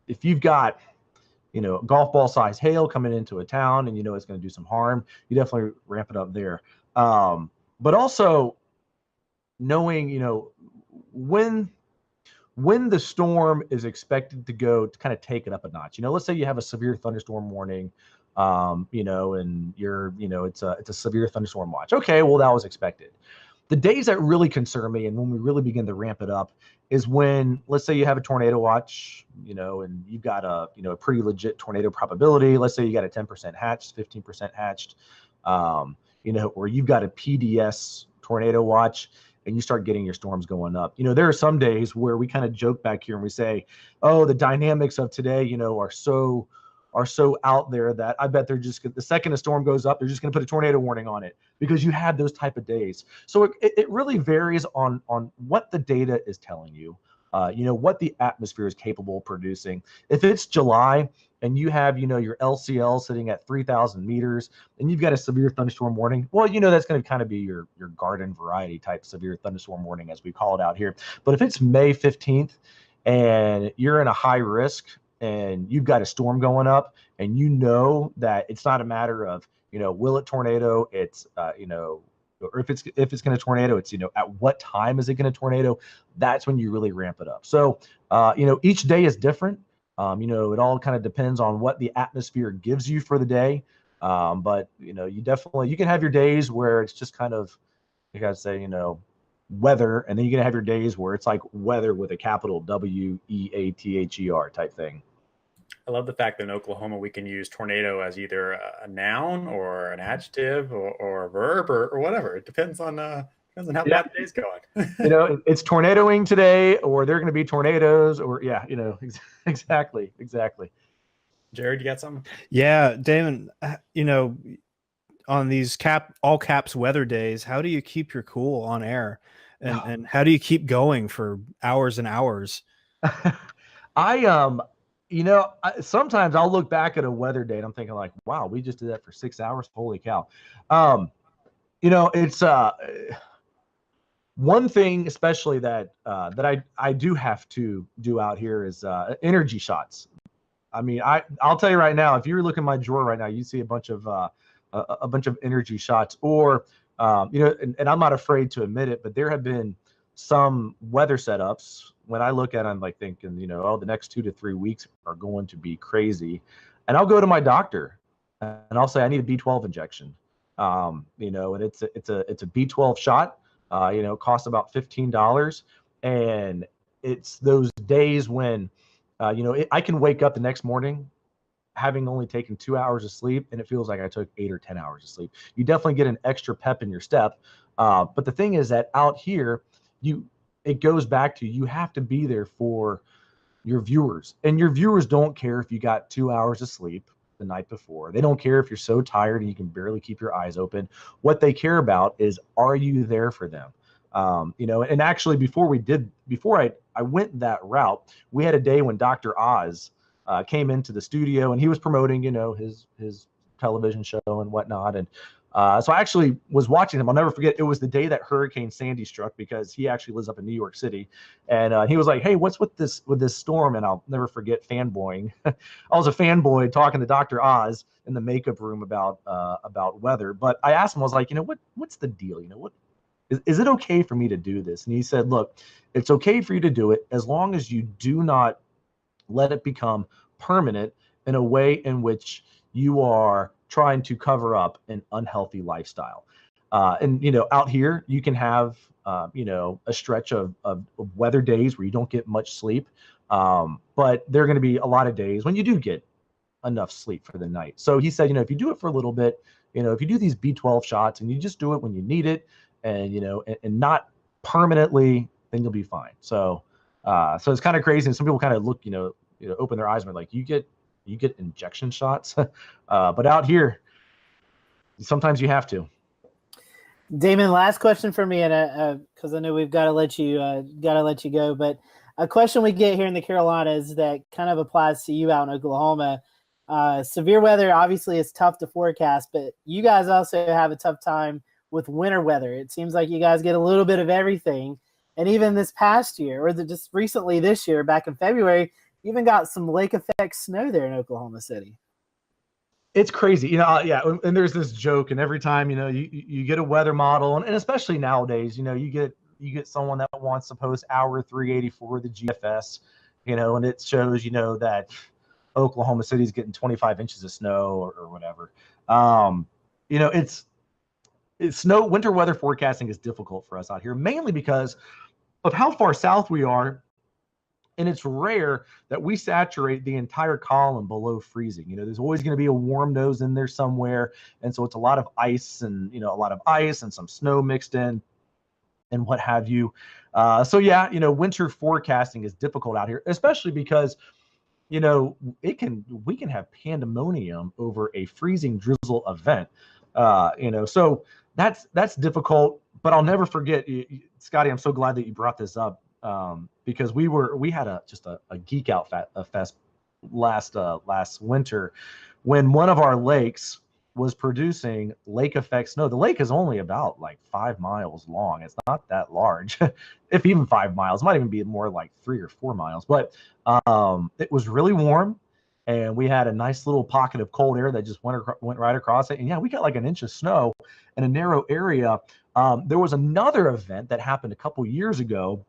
If you've got, golf ball size hail coming into a town and it's going to do some harm, you definitely ramp it up there. But also knowing, when the storm is expected to go to kind of take it up a notch. Let's say you have a severe thunderstorm warning, and you're, it's a severe thunderstorm watch. Okay, well, that was expected. The days that really concern me and when we really begin to ramp it up is when, let's say you have a tornado watch, and you've got a pretty legit tornado probability. Let's say you got a 10% hatched, 15% hatched, or you've got a PDS tornado watch and you start getting your storms going up. There are some days where we kind of joke back here and we say, oh, the dynamics of today, are so are so out there that I bet they're just the second a storm goes up, they're just going to put a tornado warning on it because you had those type of days. So it really varies on what the data is telling you. What the atmosphere is capable of producing. If it's July and you have, your LCL sitting at 3,000 meters and you've got a severe thunderstorm warning, well, that's going to kind of be your garden variety type severe thunderstorm warning, as we call it out here. But if it's May 15th and you're in a high risk and you've got a storm going up and that it's not a matter of, will it tornado? It's, or if it's going to tornado, it's, at what time is it going to tornado? That's when you really ramp it up. So, each day is different. It all kind of depends on what the atmosphere gives you for the day. But, you can have your days where it's just kind of, you got to say, weather. And then you're going to have your days where it's like weather with a capital WEATHER type thing. I love the fact that in Oklahoma we can use tornado as either a noun or an adjective or a verb or whatever. It depends on how bad the day's going. It's tornadoing today, or they're going to be tornadoes, or exactly. Jared, you got something? Yeah, Damon. On these all caps weather days, how do you keep your cool on air, and how do you keep going for hours and hours? Sometimes I'll look back at a weather day and I'm thinking like, wow, we just did that for 6 hours. Holy cow. It's one thing, especially that I do have to do out here is energy shots. I mean, I'll tell you right now, if you were looking at my drawer right now, you see a bunch of energy shots, or and I'm not afraid to admit it, but there have been some weather setups when I look at them, like thinking, the next 2 to 3 weeks are going to be crazy. And I'll go to my doctor and I'll say, I need a B12 injection. And it's a B12 shot, costs about $15. And it's those days when, I can wake up the next morning having only taken 2 hours of sleep, and it feels like I took 8 or 10 hours of sleep. You definitely get an extra pep in your step. But the thing is that out here, it goes back to, you have to be there for your viewers, and your viewers don't care if you got 2 hours of sleep the night before. They don't care if you're so tired and you can barely keep your eyes open. What they care about is, are you there for them? And actually before I went that route, we had a day when Dr. Oz came into the studio and he was promoting, his television show and whatnot. And so I actually was watching him. I'll never forget. It was the day that Hurricane Sandy struck, because he actually lives up in New York City. And he was like, hey, what's with this storm? And I'll never forget fanboying. I was a fanboy talking to Dr. Oz in the makeup room about weather. But I asked him, I was like, what's the deal? What is it okay for me to do this? And he said, look, it's okay for you to do it as long as you do not let it become permanent in a way in which you are trying to cover up an unhealthy lifestyle. And out here you can have a stretch of weather days where you don't get much sleep, but there are going to be a lot of days when you do get enough sleep for the night. So he said, if you do it for a little bit, if you do these B12 shots and you just do it when you need it, and and not permanently, then you'll be fine. So it's kind of crazy, and some people kind of look, open their eyes and are like, you get injection shots. But out here, sometimes you have to. Damon, last question for me, and because I know we've got to let you go, but a question we get here in the Carolinas that kind of applies to you out in Oklahoma. Severe weather obviously is tough to forecast, but you guys also have a tough time with winter weather. It seems like you guys get a little bit of everything. And even this past year, or just recently this year, back in February, you even got some lake effect snow there in Oklahoma City. It's crazy, yeah. And there's this joke, and every time, you get a weather model, and especially nowadays, you get someone that wants to post hour 384, the GFS, and it shows, that Oklahoma City's getting 25 inches of snow or whatever. It's snow. Winter weather forecasting is difficult for us out here, mainly because of how far south we are. And it's rare that we saturate the entire column below freezing. There's always going to be a warm nose in there somewhere. And so it's a lot of ice and, some snow mixed in and what have you. So yeah, winter forecasting is difficult out here, especially because, you know, we can have pandemonium over a freezing drizzle event. You know, so that's difficult. But I'll never forget, Scotty. I'm so glad that you brought this up, because we had just a geek out fest last winter, when one of our lakes was producing lake effect snow. The lake is only about like 5 miles long. It's not that large, if even 5 miles. It might even be more like 3 or 4 miles. But it was really warm, and we had a nice little pocket of cold air that just went right across it. And yeah, we got like an inch of snow in a narrow area. There was another event that happened a couple years ago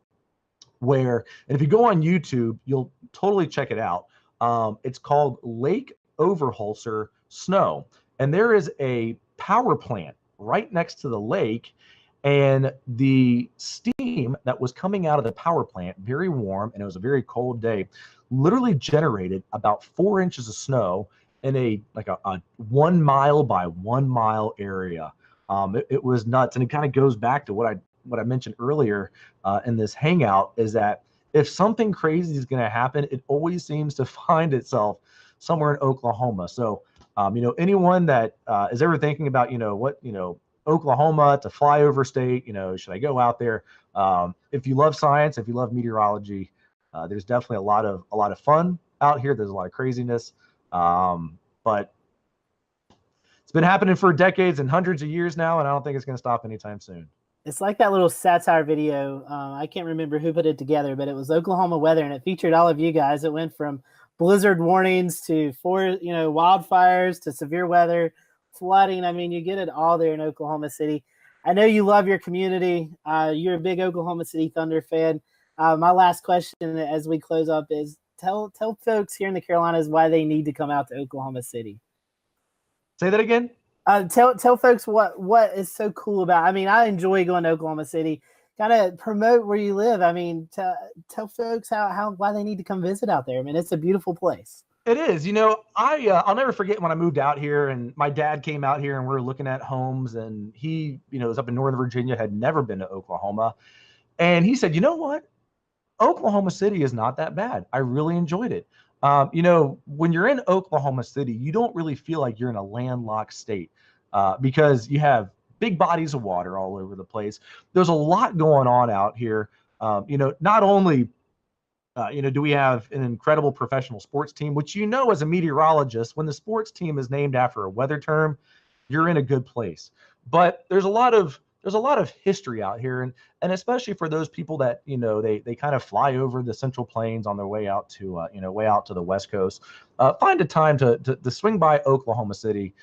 where, and if you go on YouTube, you'll totally check it out. It's called Lake Overholser Snow. And there is a power plant right next to the lake, and the steam that was coming out of the power plant, very warm, and it was a very cold day, literally generated about 4 inches of snow in a 1 mile by 1 mile area. It was nuts, and it kind of goes back to what I mentioned earlier in this hangout, is that if something crazy is going to happen, it always seems to find itself somewhere in Oklahoma. So, you know, anyone that is ever thinking about, Oklahoma, to flyover state, should I go out there? If you love science, if you love meteorology, there's definitely a lot of fun out here. There's a lot of craziness, but it's been happening for decades and hundreds of years now, and I don't think it's going to stop anytime soon. It's like that little satire video. I can't remember who put it together, but it was Oklahoma weather, and it featured all of you guys. It went from blizzard warnings to wildfires to severe weather, flooding. I mean, you get it all there in Oklahoma City. I know you love your community. You're a big Oklahoma City Thunder fan. My last question as we close up is tell folks here in the Carolinas why they need to come out to Oklahoma City. Say that again. Tell folks what is so cool about. I mean, I enjoy going to Oklahoma City. Kind of promote where you live. I mean, tell folks why they need to come visit out there. I mean, it's a beautiful place. It is. I'll never forget when I moved out here, and my dad came out here, and we were looking at homes, and he, was up in Northern Virginia, had never been to Oklahoma, and he said, "You know what? Oklahoma City is not that bad. I really enjoyed it." When you're in Oklahoma City, you don't really feel like you're in a landlocked state because you have big bodies of water all over the place. There's a lot going on out here. Not only, do we have an incredible professional sports team, which, as a meteorologist, when the sports team is named after a weather term, you're in a good place. But there's a lot of history out here, and especially for those people that they kind of fly over the Central Plains on their way out to the West Coast. Find a time to swing by Oklahoma City.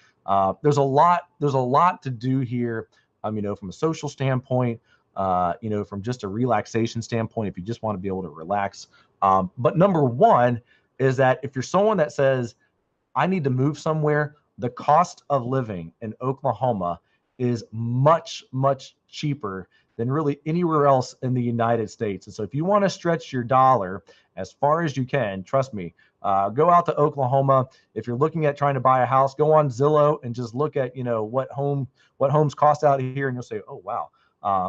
There's a lot to do here. From a social standpoint, from just a relaxation standpoint, if you just want to be able to relax. But number one is that if you're someone that says, I need to move somewhere, the cost of living in Oklahoma is much, much cheaper than really anywhere else in the United States. And so if you want to stretch your dollar as far as you can, trust me, go out to Oklahoma. If you're looking at trying to buy a house, go on Zillow and just look at, what homes cost out here, and you'll say, oh, wow.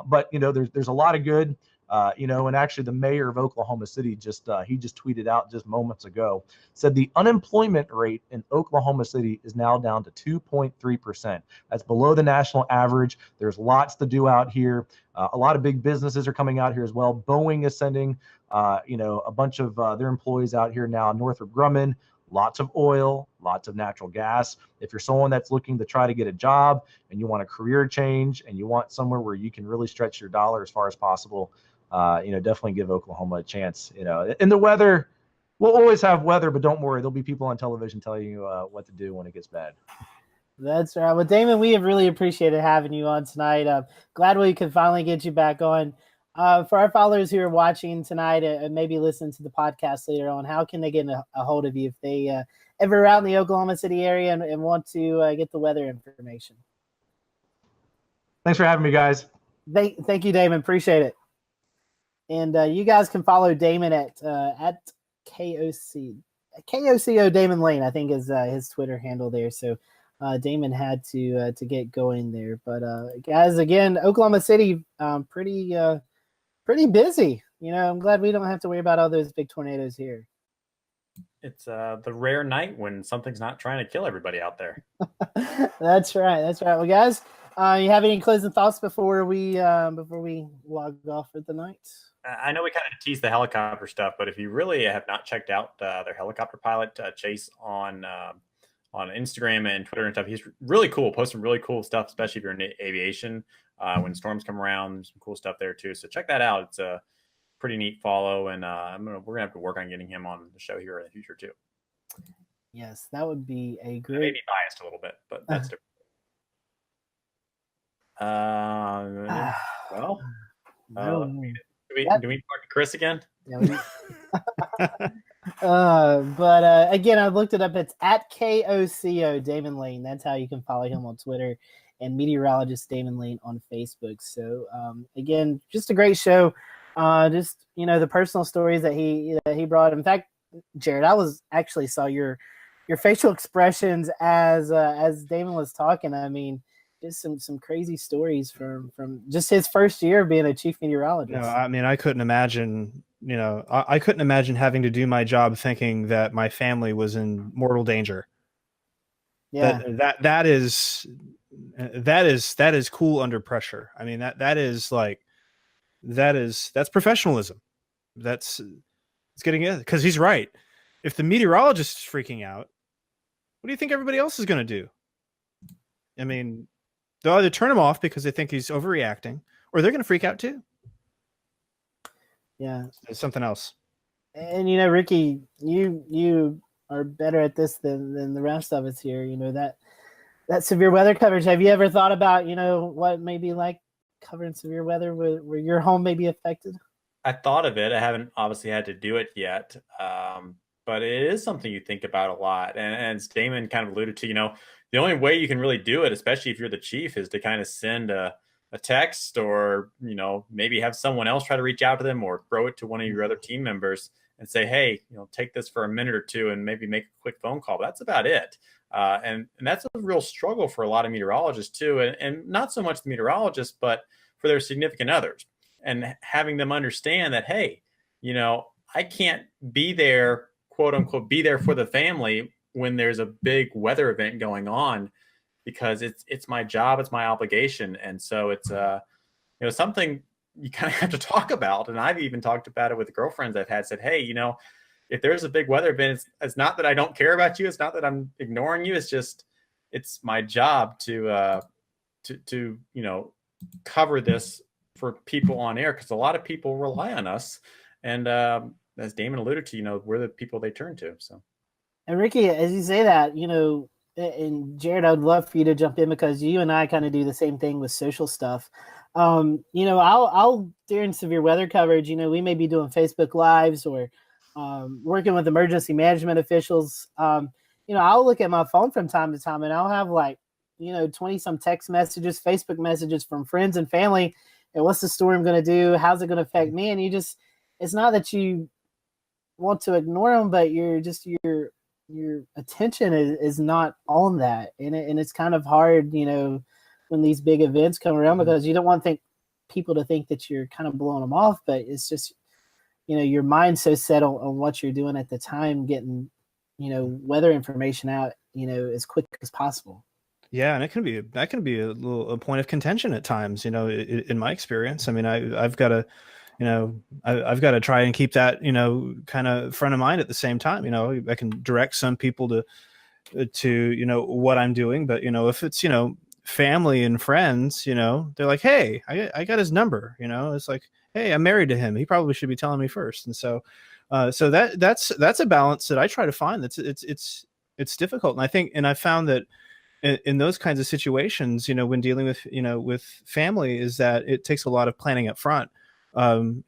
But there's a lot of good, and actually the mayor of Oklahoma City he just tweeted out just moments ago, said the unemployment rate in Oklahoma City is now down to 2.3%. That's below the national average. There's lots to do out here. A lot of big businesses are coming out here as well. Boeing is sending, a bunch of their employees out here now. Northrop Grumman. Lots of oil, lots of natural gas. If you're someone that's looking to try to get a job and you want a career change and you want somewhere where you can really stretch your dollar as far as possible, definitely give Oklahoma a chance. And the weather, we'll always have weather, but don't worry, there'll be people on television telling you what to do when it gets bad. That's right. Well, Damon, we have really appreciated having you on tonight. Glad we could finally get you back on. For our followers who are watching tonight and maybe listen to the podcast later on, how can they get a hold of you if they ever out in the Oklahoma City area and want to get the weather information? Thanks for having me, guys. Thank you, Damon. Appreciate it. And you guys can follow Damon at KOCO Damon Lane, I think is his Twitter handle there. So Damon had to get going there. But guys, again, Oklahoma City, pretty busy. I'm glad we don't have to worry about all those big tornadoes here. It's the rare night when something's not trying to kill everybody out there. That's right. That's right. Well, guys, you have any closing thoughts before we log off for the night? I know we kind of teased the helicopter stuff, but if you really have not checked out their helicopter pilot Chase on Instagram and Twitter and stuff, he's really cool, posting really cool stuff, especially if you're in aviation. When storms come around, there's some cool stuff there too. So check that out. It's a pretty neat follow, and we're gonna have to work on getting him on the show here in the future too. Yes, that would be a great. Maybe biased a little bit, but that's different. Well, do we talk to Chris again? Yeah, but again, I looked it up. It's at KOCO Damon Lane. That's how you can follow him on Twitter, and meteorologist Damon Lane on Facebook. So again, just a great show. Just the personal stories that he brought. In fact, Jared, I actually saw your facial expressions as Damon was talking. I mean, just some crazy stories from just his first year of being a chief meteorologist. No, I mean, I couldn't imagine. I couldn't imagine having to do my job thinking that my family was in mortal danger. Yeah, that is cool under pressure. I mean, that's professionalism. It's getting it, because he's right. If the meteorologist is freaking out, what do you think everybody else is going to do? I mean, they'll either turn him off because they think he's overreacting, or they're going to freak out too. Yeah, it's something else. And Ricky, you are better at this than the rest of us here. That severe weather coverage. Have you ever thought about what may be like covering severe weather where your home may be affected? I thought of it. I haven't obviously had to do it yet, but it is something you think about a lot. And as Damon kind of alluded to, the only way you can really do it, especially if you're the chief, is to kind of send a text, or maybe have someone else try to reach out to them, or throw it to one of your other team members and say, hey, take this for a minute or two and maybe make a quick phone call. But that's about it. And that's a real struggle for a lot of meteorologists too, and not so much the meteorologists, but for their significant others, and having them understand that, hey, I can't be there, quote unquote, be there for the family when there's a big weather event going on, because it's my job, it's my obligation. And so it's something you kind of have to talk about. And I've even talked about it with girlfriends I've had, said, hey, if there's a big weather event, it's not that I don't care about you, it's not that I'm ignoring you, it's just, it's my job to cover this for people on air, because a lot of people rely on us, and as Damon alluded to, we're the people they turn to. So, and Ricky, as you say that, and Jared, I would love for you to jump in, because you and I kind of do the same thing with social stuff. I'll during severe weather coverage, we may be doing Facebook Lives, or working with emergency management officials. I'll look at my phone from time to time, and I'll have 20 some text messages, Facebook messages from friends and family. And what's the storm going to do? How's it going to affect me? And it's not that you want to ignore them, but your attention is not on that. And it's kind of hard, when these big events come around, because you don't want people to think that you're kind of blowing them off, but it's just, your mind's so set on what you're doing at the time, getting, weather information out, as quick as possible. Yeah, and that can be a point of contention at times. In my experience, I mean, I've got to, I've got to try and keep that, kind of front of mind at the same time. I can direct some people to what I'm doing, but if it's family and friends, they're like, hey, I got his number. It's like, hey, I'm married to him. He probably should be telling me first. And so that's a balance that I try to find. It's difficult, and I found that in those kinds of situations, when dealing with, with family, is that it takes a lot of planning up front. And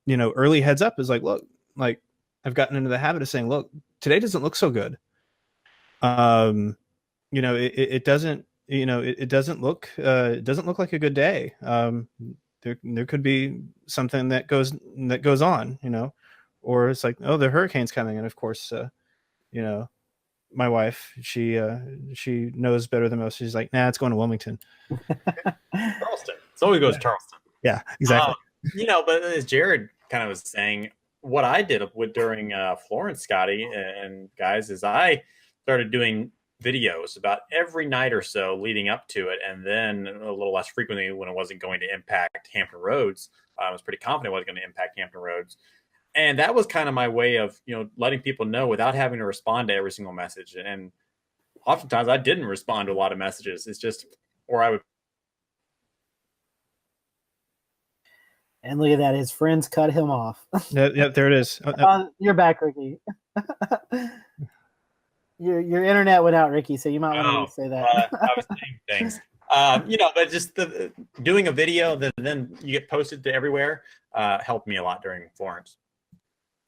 early heads up is like, look, like I've gotten into the habit of saying, look, today doesn't look so good. It doesn't, it doesn't look like a good day. There could be something that goes on, or it's like, oh, the hurricane's coming. And of course, my wife, she knows better than most. She's like, nah, it's going to Wilmington. Charleston. It always goes to Charleston. Yeah, exactly. But as Jared kind of was saying, what I did during Florence, Scotty and guys, is I started doing videos about every night or so leading up to it, and then a little less frequently when it wasn't going to impact Hampton Roads. I was pretty confident it wasn't going to impact Hampton Roads. And that was kind of my way of, letting people know without having to respond to every single message. And oftentimes I didn't respond to a lot of messages. It's just, or I would. And look at that. His friends cut him off. Yeah, there it is. You're back, Ricky. Your internet went out, Ricky, so you might want to say that. I was saying things. But just doing a video that then you get posted to everywhere helped me a lot during Florence.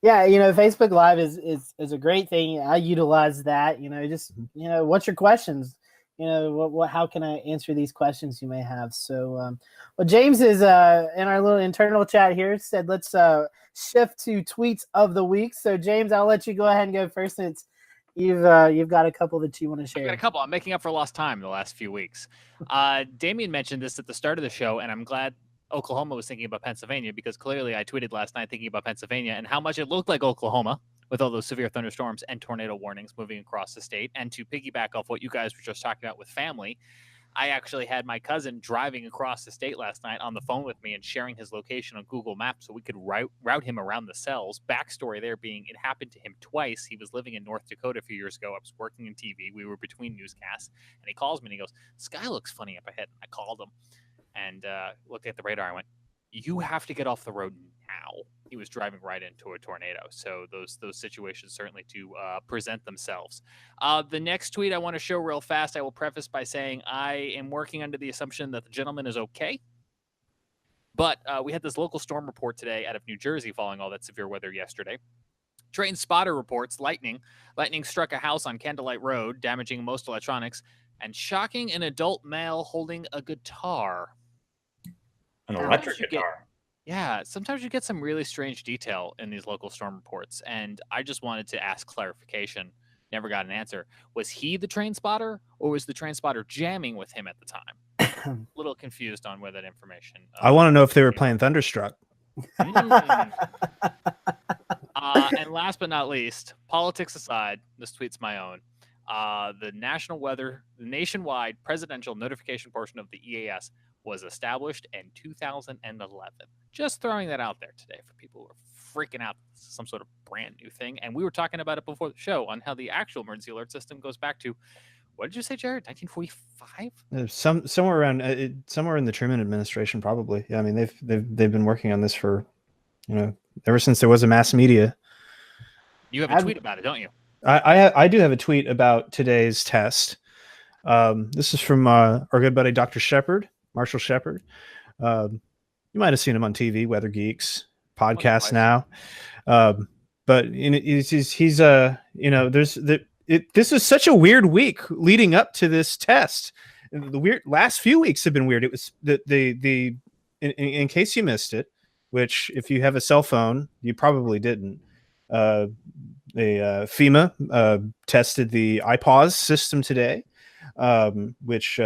Yeah, Facebook Live is a great thing. I utilize that. What's your questions? How can I answer these questions you may have? So, James is in our little internal chat here said let's shift to tweets of the week. So, James, I'll let you go ahead and go first since you've got a couple that you want to share. I've got a couple. I'm making up for lost time the last few weeks. Damien mentioned this at the start of the show, and I'm glad Oklahoma was thinking about Pennsylvania because clearly I tweeted last night thinking about Pennsylvania and how much it looked like Oklahoma with all those severe thunderstorms and tornado warnings moving across the state. And to piggyback off what you guys were just talking about with family, I actually had my cousin driving across the state last night on the phone with me and sharing his location on Google Maps so we could route him around the cells. Backstory there being it happened to him twice. He was living in North Dakota a few years ago. I was working in TV. We were between newscasts. And he calls me and he goes, "Sky looks funny up ahead." I called him and looked at the radar. I went, "You have to get off the road now." He was driving right into a tornado. So those situations certainly do present themselves. The next tweet I want to show real fast, I will preface by saying I am working under the assumption that the gentleman is okay. But we had this local storm report today out of New Jersey following all that severe weather yesterday. Train spotter reports lightning. Lightning struck a house on Candlelight Road, damaging most electronics, and shocking an adult male holding a guitar. An electric guitar. Yeah, sometimes you get some really strange detail in these local storm reports, and I just wanted to ask clarification. Never got an answer. Was he the train spotter, or was the train spotter jamming with him at the time? A little confused on where that information. I want to know if they were playing Thunderstruck. And last but not least, politics aside, this tweet's my own. The nationwide presidential notification portion of the EAS was established in 2011. Just throwing that out there today for people who are freaking out. This is some sort of brand new thing. And we were talking about it before the show on how the actual emergency alert system goes back to, what did you say, Jared? 1945? Somewhere in the Truman administration, probably. Yeah, I mean they've been working on this for, ever since there was a mass media. You have a tweet about it, don't you? I do have a tweet about today's test. This is from our good buddy Dr. Shepard, Marshall Shepard. You might have seen him on TV, Weather Geeks podcast now. But this is such a weird week leading up to this test. The last few weeks have been weird. It was in case you missed it, which if you have a cell phone, you probably didn't. FEMA tested the iPause system today, which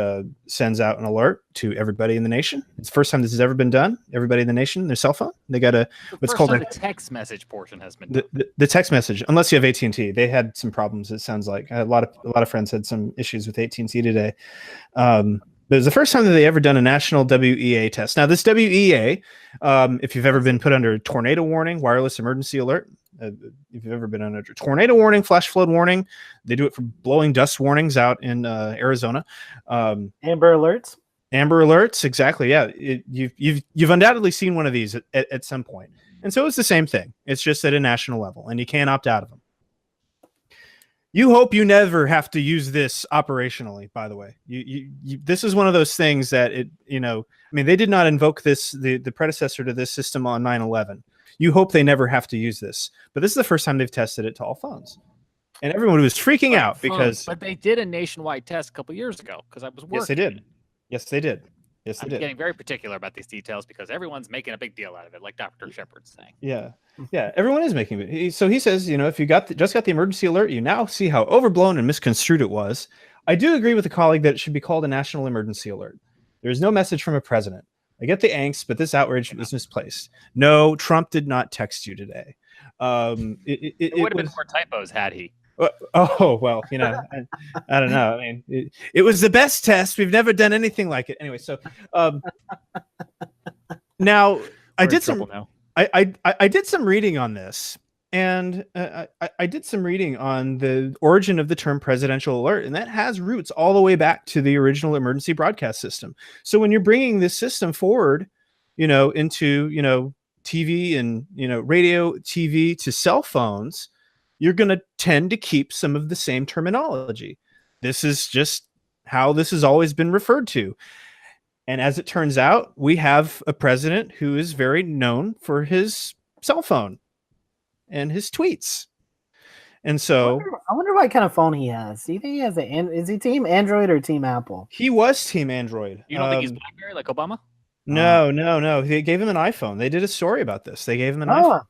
sends out an alert to everybody in the nation. It's the first time this has ever been done. Everybody in the nation, their cell phone, they got what's called the text message portion has been done. The text message, unless you have AT&T. They had some problems. It sounds like a lot of friends had some issues with AT&T today. But it was the first time that they ever done a national WEA test. Now, this WEA, if you've ever been put under tornado warning, wireless emergency alert, if you've ever been under tornado warning, flash flood warning, they do it for blowing dust warnings out in Arizona. Amber alerts, exactly. Yeah, you've undoubtedly seen one of these at some point, and so it's the same thing. It's just at a national level, and you can't opt out of them. You hope you never have to use this operationally. By the way, this is one of those things that they did not invoke this the predecessor to this system on 9/11. You hope they never have to use this, but this is the first time they've tested it to all phones, and everyone was freaking out because. But they did a nationwide test a couple years ago because I was working. Yes, they did. I'm getting very particular about these details because everyone's making a big deal out of it, like Dr. Shepard's saying. Yeah, everyone is making it. So he says, if you just got the emergency alert, you now see how overblown and misconstrued it was. I do agree with a colleague that it should be called a national emergency alert. There is no message from a president. I get the angst, but this outrage is misplaced. No, Trump did not text you today. It would have been more typos had he. Oh well, I don't know. I mean, it was the best test. We've never done anything like it. Anyway, so now I did some. I did some reading on this, and I did some reading on the origin of the term presidential alert, and that has roots all the way back to the original emergency broadcast system. So when you're bringing this system forward, into TV and radio, TV to cell phones, you're going to tend to keep some of the same terminology. This is just how this has always been referred to. And as it turns out, we have a president who is very known for his cell phone and his tweets. And so I wonder what kind of phone he has. Do you think he has is he team Android or team Apple? He was team Android. You don't think he's BlackBerry like Obama? No. They gave him an iPhone. They did a story about this. They gave him an iPhone.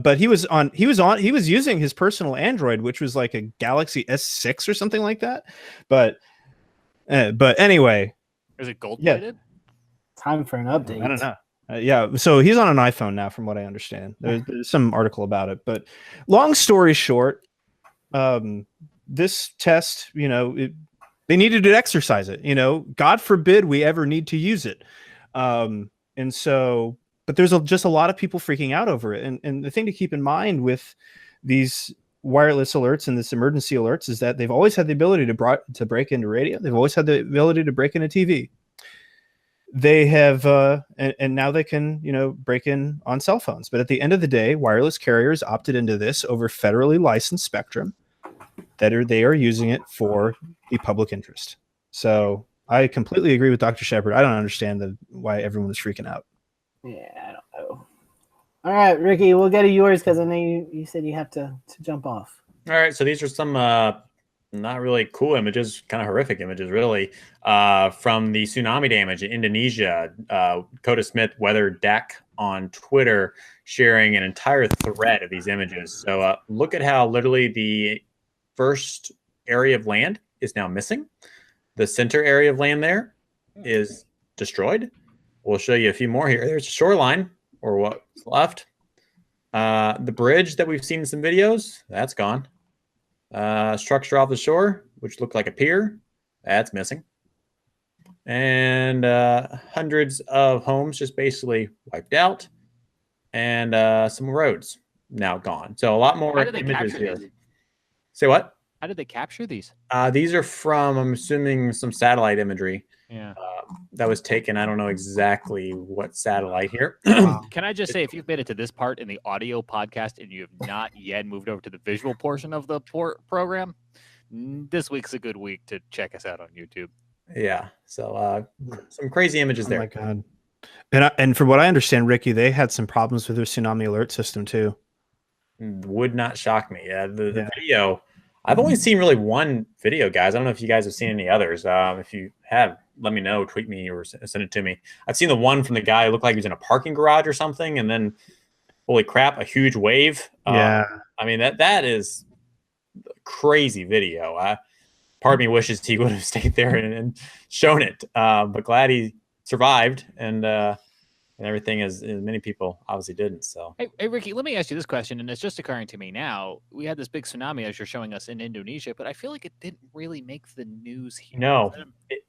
But he was using his personal Android, which was like a Galaxy S6 or something like that. But anyway, is it gold plated? Yeah. Time for an update. I don't know. So he's on an iPhone now, from what I understand. There's some article about it. But long story short, this test, they needed to exercise it. God forbid we ever need to use it. And so. But there's just a lot of people freaking out over it. And the thing to keep in mind with these wireless alerts and this emergency alerts is that they've always had the ability to break into radio. They've always had the ability to break into TV. They have, and now they can, break in on cell phones. But at the end of the day, wireless carriers opted into this over federally licensed spectrum they are using it for the public interest. So I completely agree with Dr. Shepard. I don't understand why everyone is freaking out. Yeah, I don't know. All right, Ricky, we'll go to yours because I know you said you have to jump off. All right, so these are some not really cool images, kind of horrific images, really, from the tsunami damage in Indonesia. Coda Smith, Weather Deck on Twitter, sharing an entire thread of these images. So look at how literally the first area of land is now missing. The center area of land there is destroyed. We'll show you a few more here. There's a shoreline, or what's left. The bridge that we've seen in some videos, that's gone. Structure off the shore, which looked like a pier, that's missing. And hundreds of homes just basically wiped out. And some roads now gone. So a lot more images here. Say what? How did they capture these? These are from, I'm assuming, some satellite imagery. Yeah. That was taken. I don't know exactly what satellite here. Can I just say, if you've made it to this part in the audio podcast and you have not yet moved over to the visual portion of the program, this week's a good week to check us out on YouTube. Yeah. So some crazy images there. Oh my God. And from what I understand, Ricky, they had some problems with their tsunami alert system too. Would not shock me. The video, I've only seen really one video, guys. I don't know if you guys have seen any others. If you have, let me know, tweet me or send it to me. I've seen the one from the guy who looked like he was in a parking garage or something, and then, holy crap, a huge wave. Yeah. I mean, that is a crazy video. Part of me wishes he would have stayed there and shown it, but glad he survived and everything, as many people obviously didn't. So hey Ricky, let me ask you this question, and it's just occurring to me now. We had this big tsunami, as you're showing us, in Indonesia, but I feel like it didn't really make the news here. No,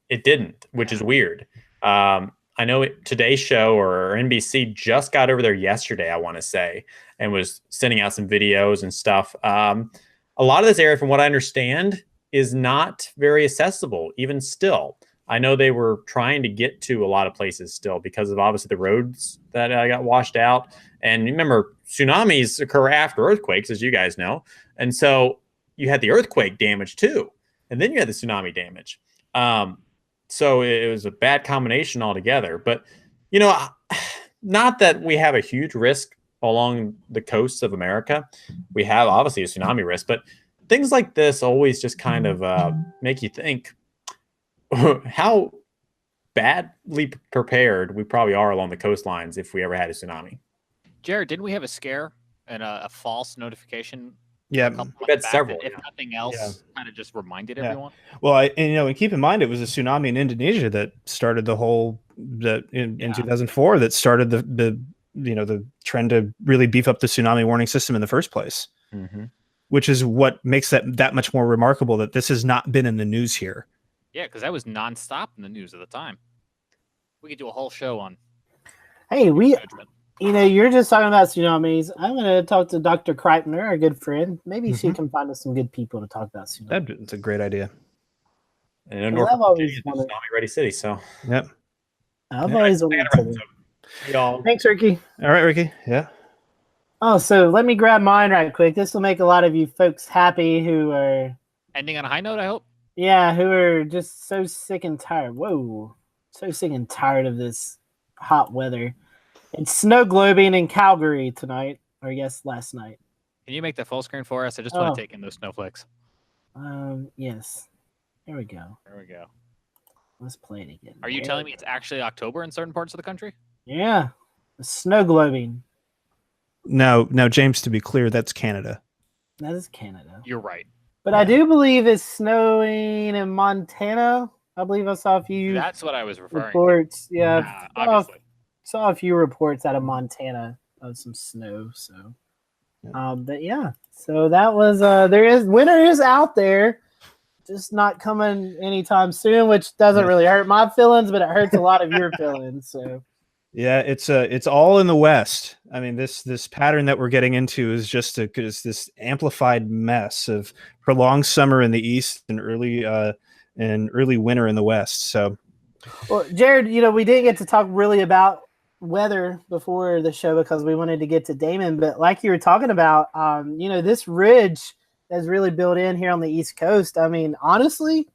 it didn't, which is weird. I know Today's Show or NBC just got over there yesterday, I want to say, and was sending out some videos and stuff. A lot of this area, from what I understand, is not very accessible, even still. I know they were trying to get to a lot of places still because of obviously the roads that got washed out. And remember, tsunamis occur after earthquakes, as you guys know. And so you had the earthquake damage too. And then you had the tsunami damage. So it was a bad combination altogether. But, not that we have a huge risk along the coasts of America. We have obviously a tsunami risk, but things like this always just kind of make you think how badly prepared we probably are along the coastlines if we ever had a tsunami. Jared, didn't we have a scare and a false notification? Yeah, we've had several. If nothing else, kind of just reminded everyone. Well, and keep in mind, it was a tsunami in Indonesia that started the whole in 2004 that started the the trend to really beef up the tsunami warning system in the first place, which is what makes that much more remarkable that this has not been in the news here. Yeah, because that was nonstop in the news at the time. We could do a whole show on. Hey, you're just talking about tsunamis. I'm going to talk to Dr. Kreitner, our good friend. Maybe she can find us some good people to talk about tsunamis. That's a great idea. And Norfolk, Virginia is a tsunami-ready city, so. Yep. I've always wanted to. Y'all. Thanks, Ricky. All right, Ricky. Yeah. Oh, so let me grab mine right quick. This will make a lot of you folks happy who are... Ending on a high note, I hope. Yeah, who are just so sick and tired. Whoa. So sick and tired of this hot weather. It's snow globing in Calgary tonight, or yes, last night. Can you make the full screen for us? I just want to take in those snowflakes. Yes. There we go. There we go. Let's play it again. Are you telling me it's actually October in certain parts of the country? Yeah. The snow globing. No, James, to be clear, that's Canada. That is Canada. You're right. But I do believe it's snowing in Montana. I believe I saw a few That's what I was referring reports. to. Yeah. Obviously. Saw a few reports out of Montana of some snow. So, but yeah. So that was winter is out there, just not coming anytime soon, which doesn't really hurt my feelings, but it hurts a lot of your feelings. So. Yeah, it's all in the West. I mean, this pattern that we're getting into is just this amplified mess of prolonged summer in the East and early winter in the West. So, well, Jared, we didn't get to talk really about weather before the show because we wanted to get to Damon, but like you were talking about, this ridge that's really built in here on the East Coast. I mean, honestly,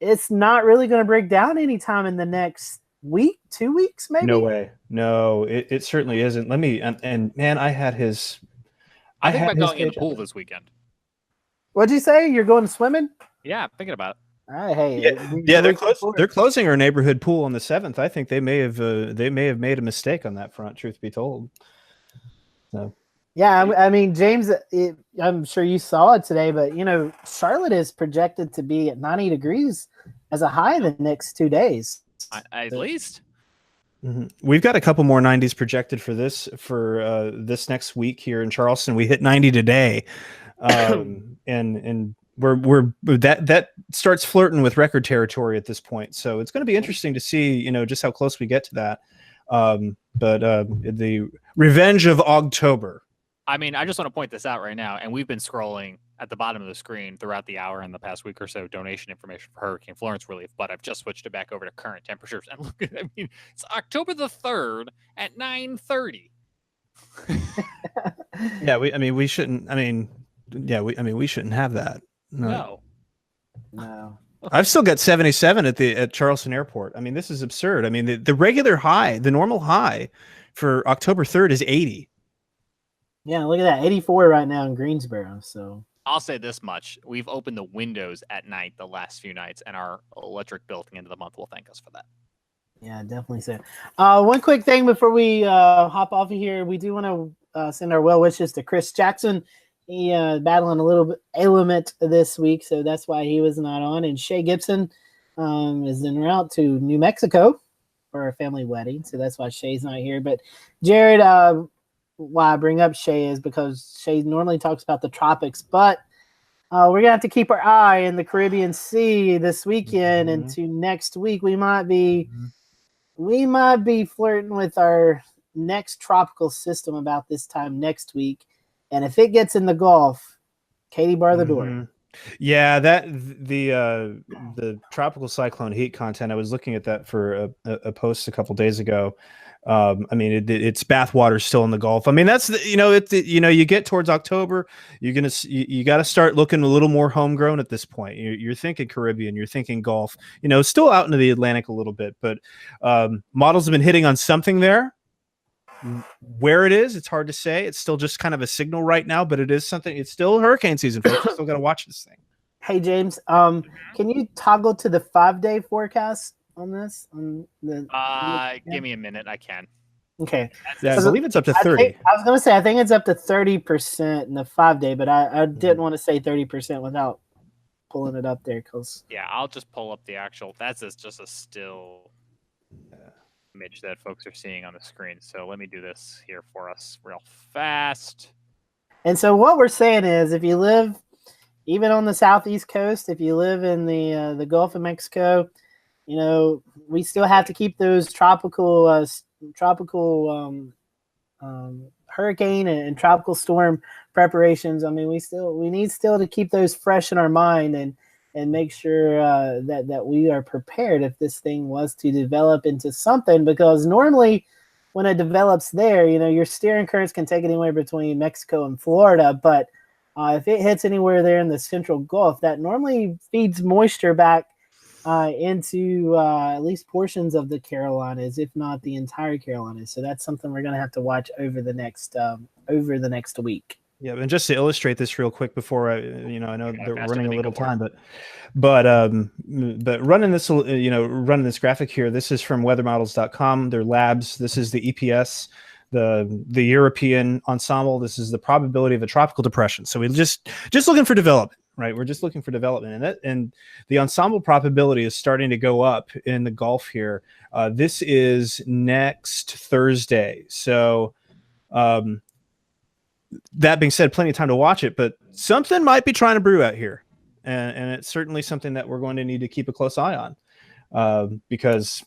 it's not really going to break down anytime in the next week, 2 weeks, maybe. No way. No, it certainly isn't. Let me and man, I think about going in the pool this weekend. What'd you say? You're going swimming? Yeah, I'm thinking about it. All right, hey. Yeah, they're closing our neighborhood pool on the 7th. I think they may have made a mistake on that front, truth be told. So. Yeah, I mean, James, I'm sure you saw it today, but Charlotte is projected to be at 90 degrees as a high the next 2 days. At least. We've got a couple more 90s projected for this next week here in Charleston. We hit 90 today, and we're that starts flirting with record territory at this point. So it's going to be interesting to see just how close we get to that. But the revenge of October. I mean, I just want to point this out right now, and we've been scrolling at the bottom of the screen throughout the hour in the past week or so, donation information for Hurricane Florence relief, but I've just switched it back over to current temperatures. And look at, it's October the 3rd at 9:30. Yeah, we shouldn't have that. No. I've still got 77 at Charleston Airport. I mean, this is absurd. I mean, the regular high, the normal high for October 3rd is 80. Yeah, look at that. 84 right now in Greensboro. So I'll say this much. We've opened the windows at night the last few nights, and our electric bill at the end of the month will thank us for that. Yeah, definitely so. One quick thing before we hop off of here. We do want to send our well wishes to Chris Jackson. He battling a little bit ailment this week, so that's why he was not on. And Shay Gibson is en route to New Mexico for a family wedding, so that's why Shay's not here. But Jared, why I bring up Shay is because Shay normally talks about the tropics, but we're gonna have to keep our eye in the Caribbean Sea this weekend into next week. We might be flirting with our next tropical system about this time next week, and if it gets in the Gulf, Katie, bar the door. Yeah, that the tropical cyclone heat content. I was looking at that for a post a couple days ago. I mean, it's bathwater still in the Gulf. I mean, that's you get towards October, you got to start looking a little more homegrown at this point. You're thinking Caribbean, you're thinking Gulf. Still out into the Atlantic a little bit, but models have been hitting on something there. Where it is, it's hard to say. It's still just kind of a signal right now, but it is something. It's still hurricane season. Folks. Still got to watch this thing. Hey James, can you toggle to the 5-day forecast on this? Give me a minute. I can. Okay. Yeah, I believe it's up to 30. I was going to say I think it's up to 30% in the 5-day, but I didn't want to say 30% without pulling it up there, because I'll just pull up the actual. That's just a still image that folks are seeing on the screen. So let me do this here for us real fast. And so what we're saying is, if you live even on the southeast coast, if you live in the Gulf of Mexico, you know, we still have to keep those tropical hurricane and tropical storm preparations. I mean, we need to keep those fresh in our mind and make sure that we are prepared if this thing was to develop into something, because normally when it develops there, you know, your steering currents can take it anywhere between Mexico and Florida, but if it hits anywhere there in the central Gulf, that normally feeds moisture back into at least portions of the Carolinas, if not the entire Carolinas. So that's something we're going to have to watch over the next week. Yeah, and just to illustrate this real quick before I know that we're running a little time, but running this, running this graphic here, this is from weathermodels.com, their labs. This is the EPS, the European ensemble. This is the probability of a tropical depression. So we're just looking for development, right? We're just looking for development, and the ensemble probability is starting to go up in the Gulf here. This is next Thursday. So, that being said, plenty of time to watch it, but something might be trying to brew out here. And it's certainly something that we're going to need to keep a close eye on, because,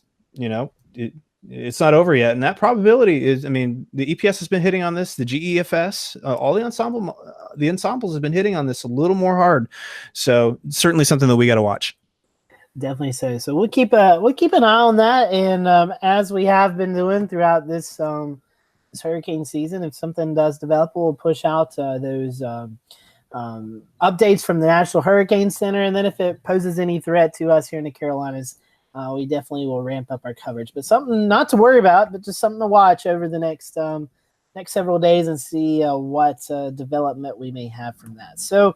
it's not over yet. And that probability is, I mean, the EPS has been hitting on this, the GEFS, all the ensembles have been hitting on this a little more hard. So certainly something that we got to watch. Definitely so. So we'll keep an eye on that. And as we have been doing throughout this hurricane season, if something does develop, we'll push out those updates from the National Hurricane Center. And then if it poses any threat to us here in the Carolinas, we definitely will ramp up our coverage. But something not to worry about, but just something to watch over the next several days and see what development we may have from that. So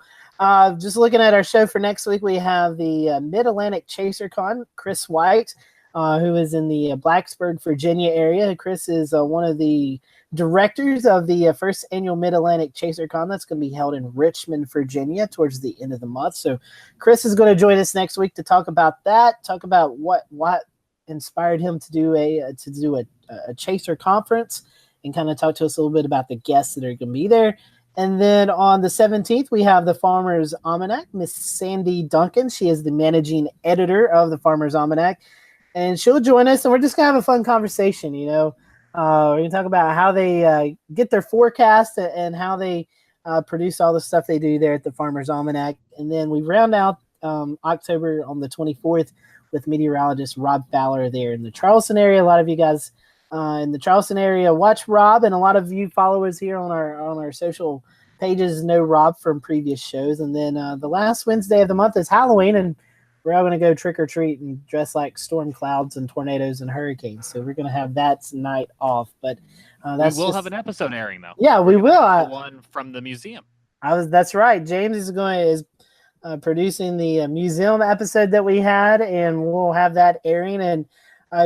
just looking at our show for next week, we have the Mid-Atlantic ChaserCon, Chris White, who is in the Blacksburg, Virginia area. Chris is one of the directors of the first annual Mid-Atlantic ChaserCon that's going to be held in Richmond, Virginia towards the end of the month. So Chris is going to join us next week to talk about that, talk about what inspired him to do a Chaser conference, and kind of talk to us a little bit about the guests that are going to be there. And then on the 17th, we have the Farmer's Almanac, Miss Sandy Duncan. She is the managing editor of the Farmer's Almanac. And she'll join us, and we're just going to have a fun conversation, We're going to talk about how they get their forecast and how they produce all the stuff they do there at the Farmer's Almanac. And then we round out October on the 24th with meteorologist Rob Fowler there in the Charleston area. A lot of you guys in the Charleston area watch Rob, and a lot of you followers here on our social pages know Rob from previous shows. And then the last Wednesday of the month is Halloween, and we're all going to go trick or treat and dress like storm clouds and tornadoes and hurricanes. So we're going to have that night off. But we will have an episode airing, though. Yeah, we will. One from the museum. That's right. James is producing the museum episode that we had, and we'll have that airing. And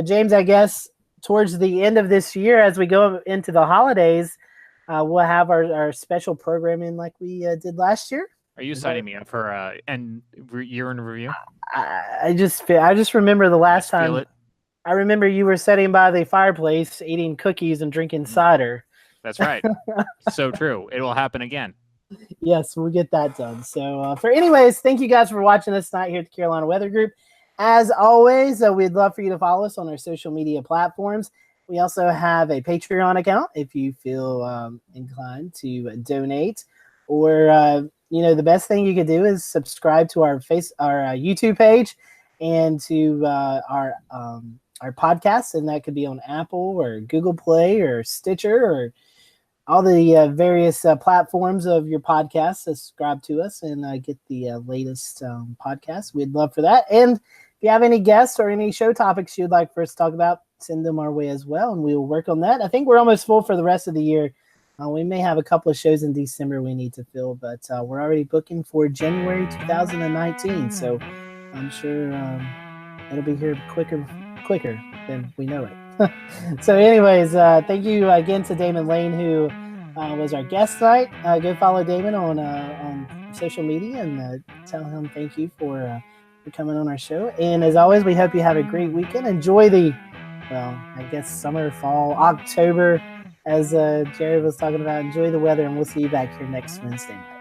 James, I guess towards the end of this year, as we go into the holidays, we'll have our special programming like we did last year. Are you signing me up for year in review? I just remember the last time. I remember you were sitting by the fireplace eating cookies and drinking cider. That's right. So true. It will happen again. Yes, we'll get that done. So anyways, thank you guys for watching us tonight here at the Carolina Weather Group. As always, we'd love for you to follow us on our social media platforms. We also have a Patreon account if you feel inclined to donate, or the best thing you could do is subscribe to our YouTube page and to our podcast, and that could be on Apple or Google Play or Stitcher or all the various platforms of your podcast. Subscribe to us and get the latest podcast. We'd love for that. And if you have any guests or any show topics you'd like for us to talk about, send them our way as well, and we will work on that. I think we're almost full for the rest of the year. We may have a couple of shows in December we need to fill, but we're already booking for January 2019. So I'm sure it'll be here quicker than we know it. So anyways, thank you again to Damon Lane, who was our guest tonight. Go follow Damon on social media and tell him thank you for coming on our show. And as always, we hope you have a great weekend. Enjoy the well, I guess summer, fall, October, as Jared was talking about. Enjoy the weather, and we'll see you back here next Wednesday night.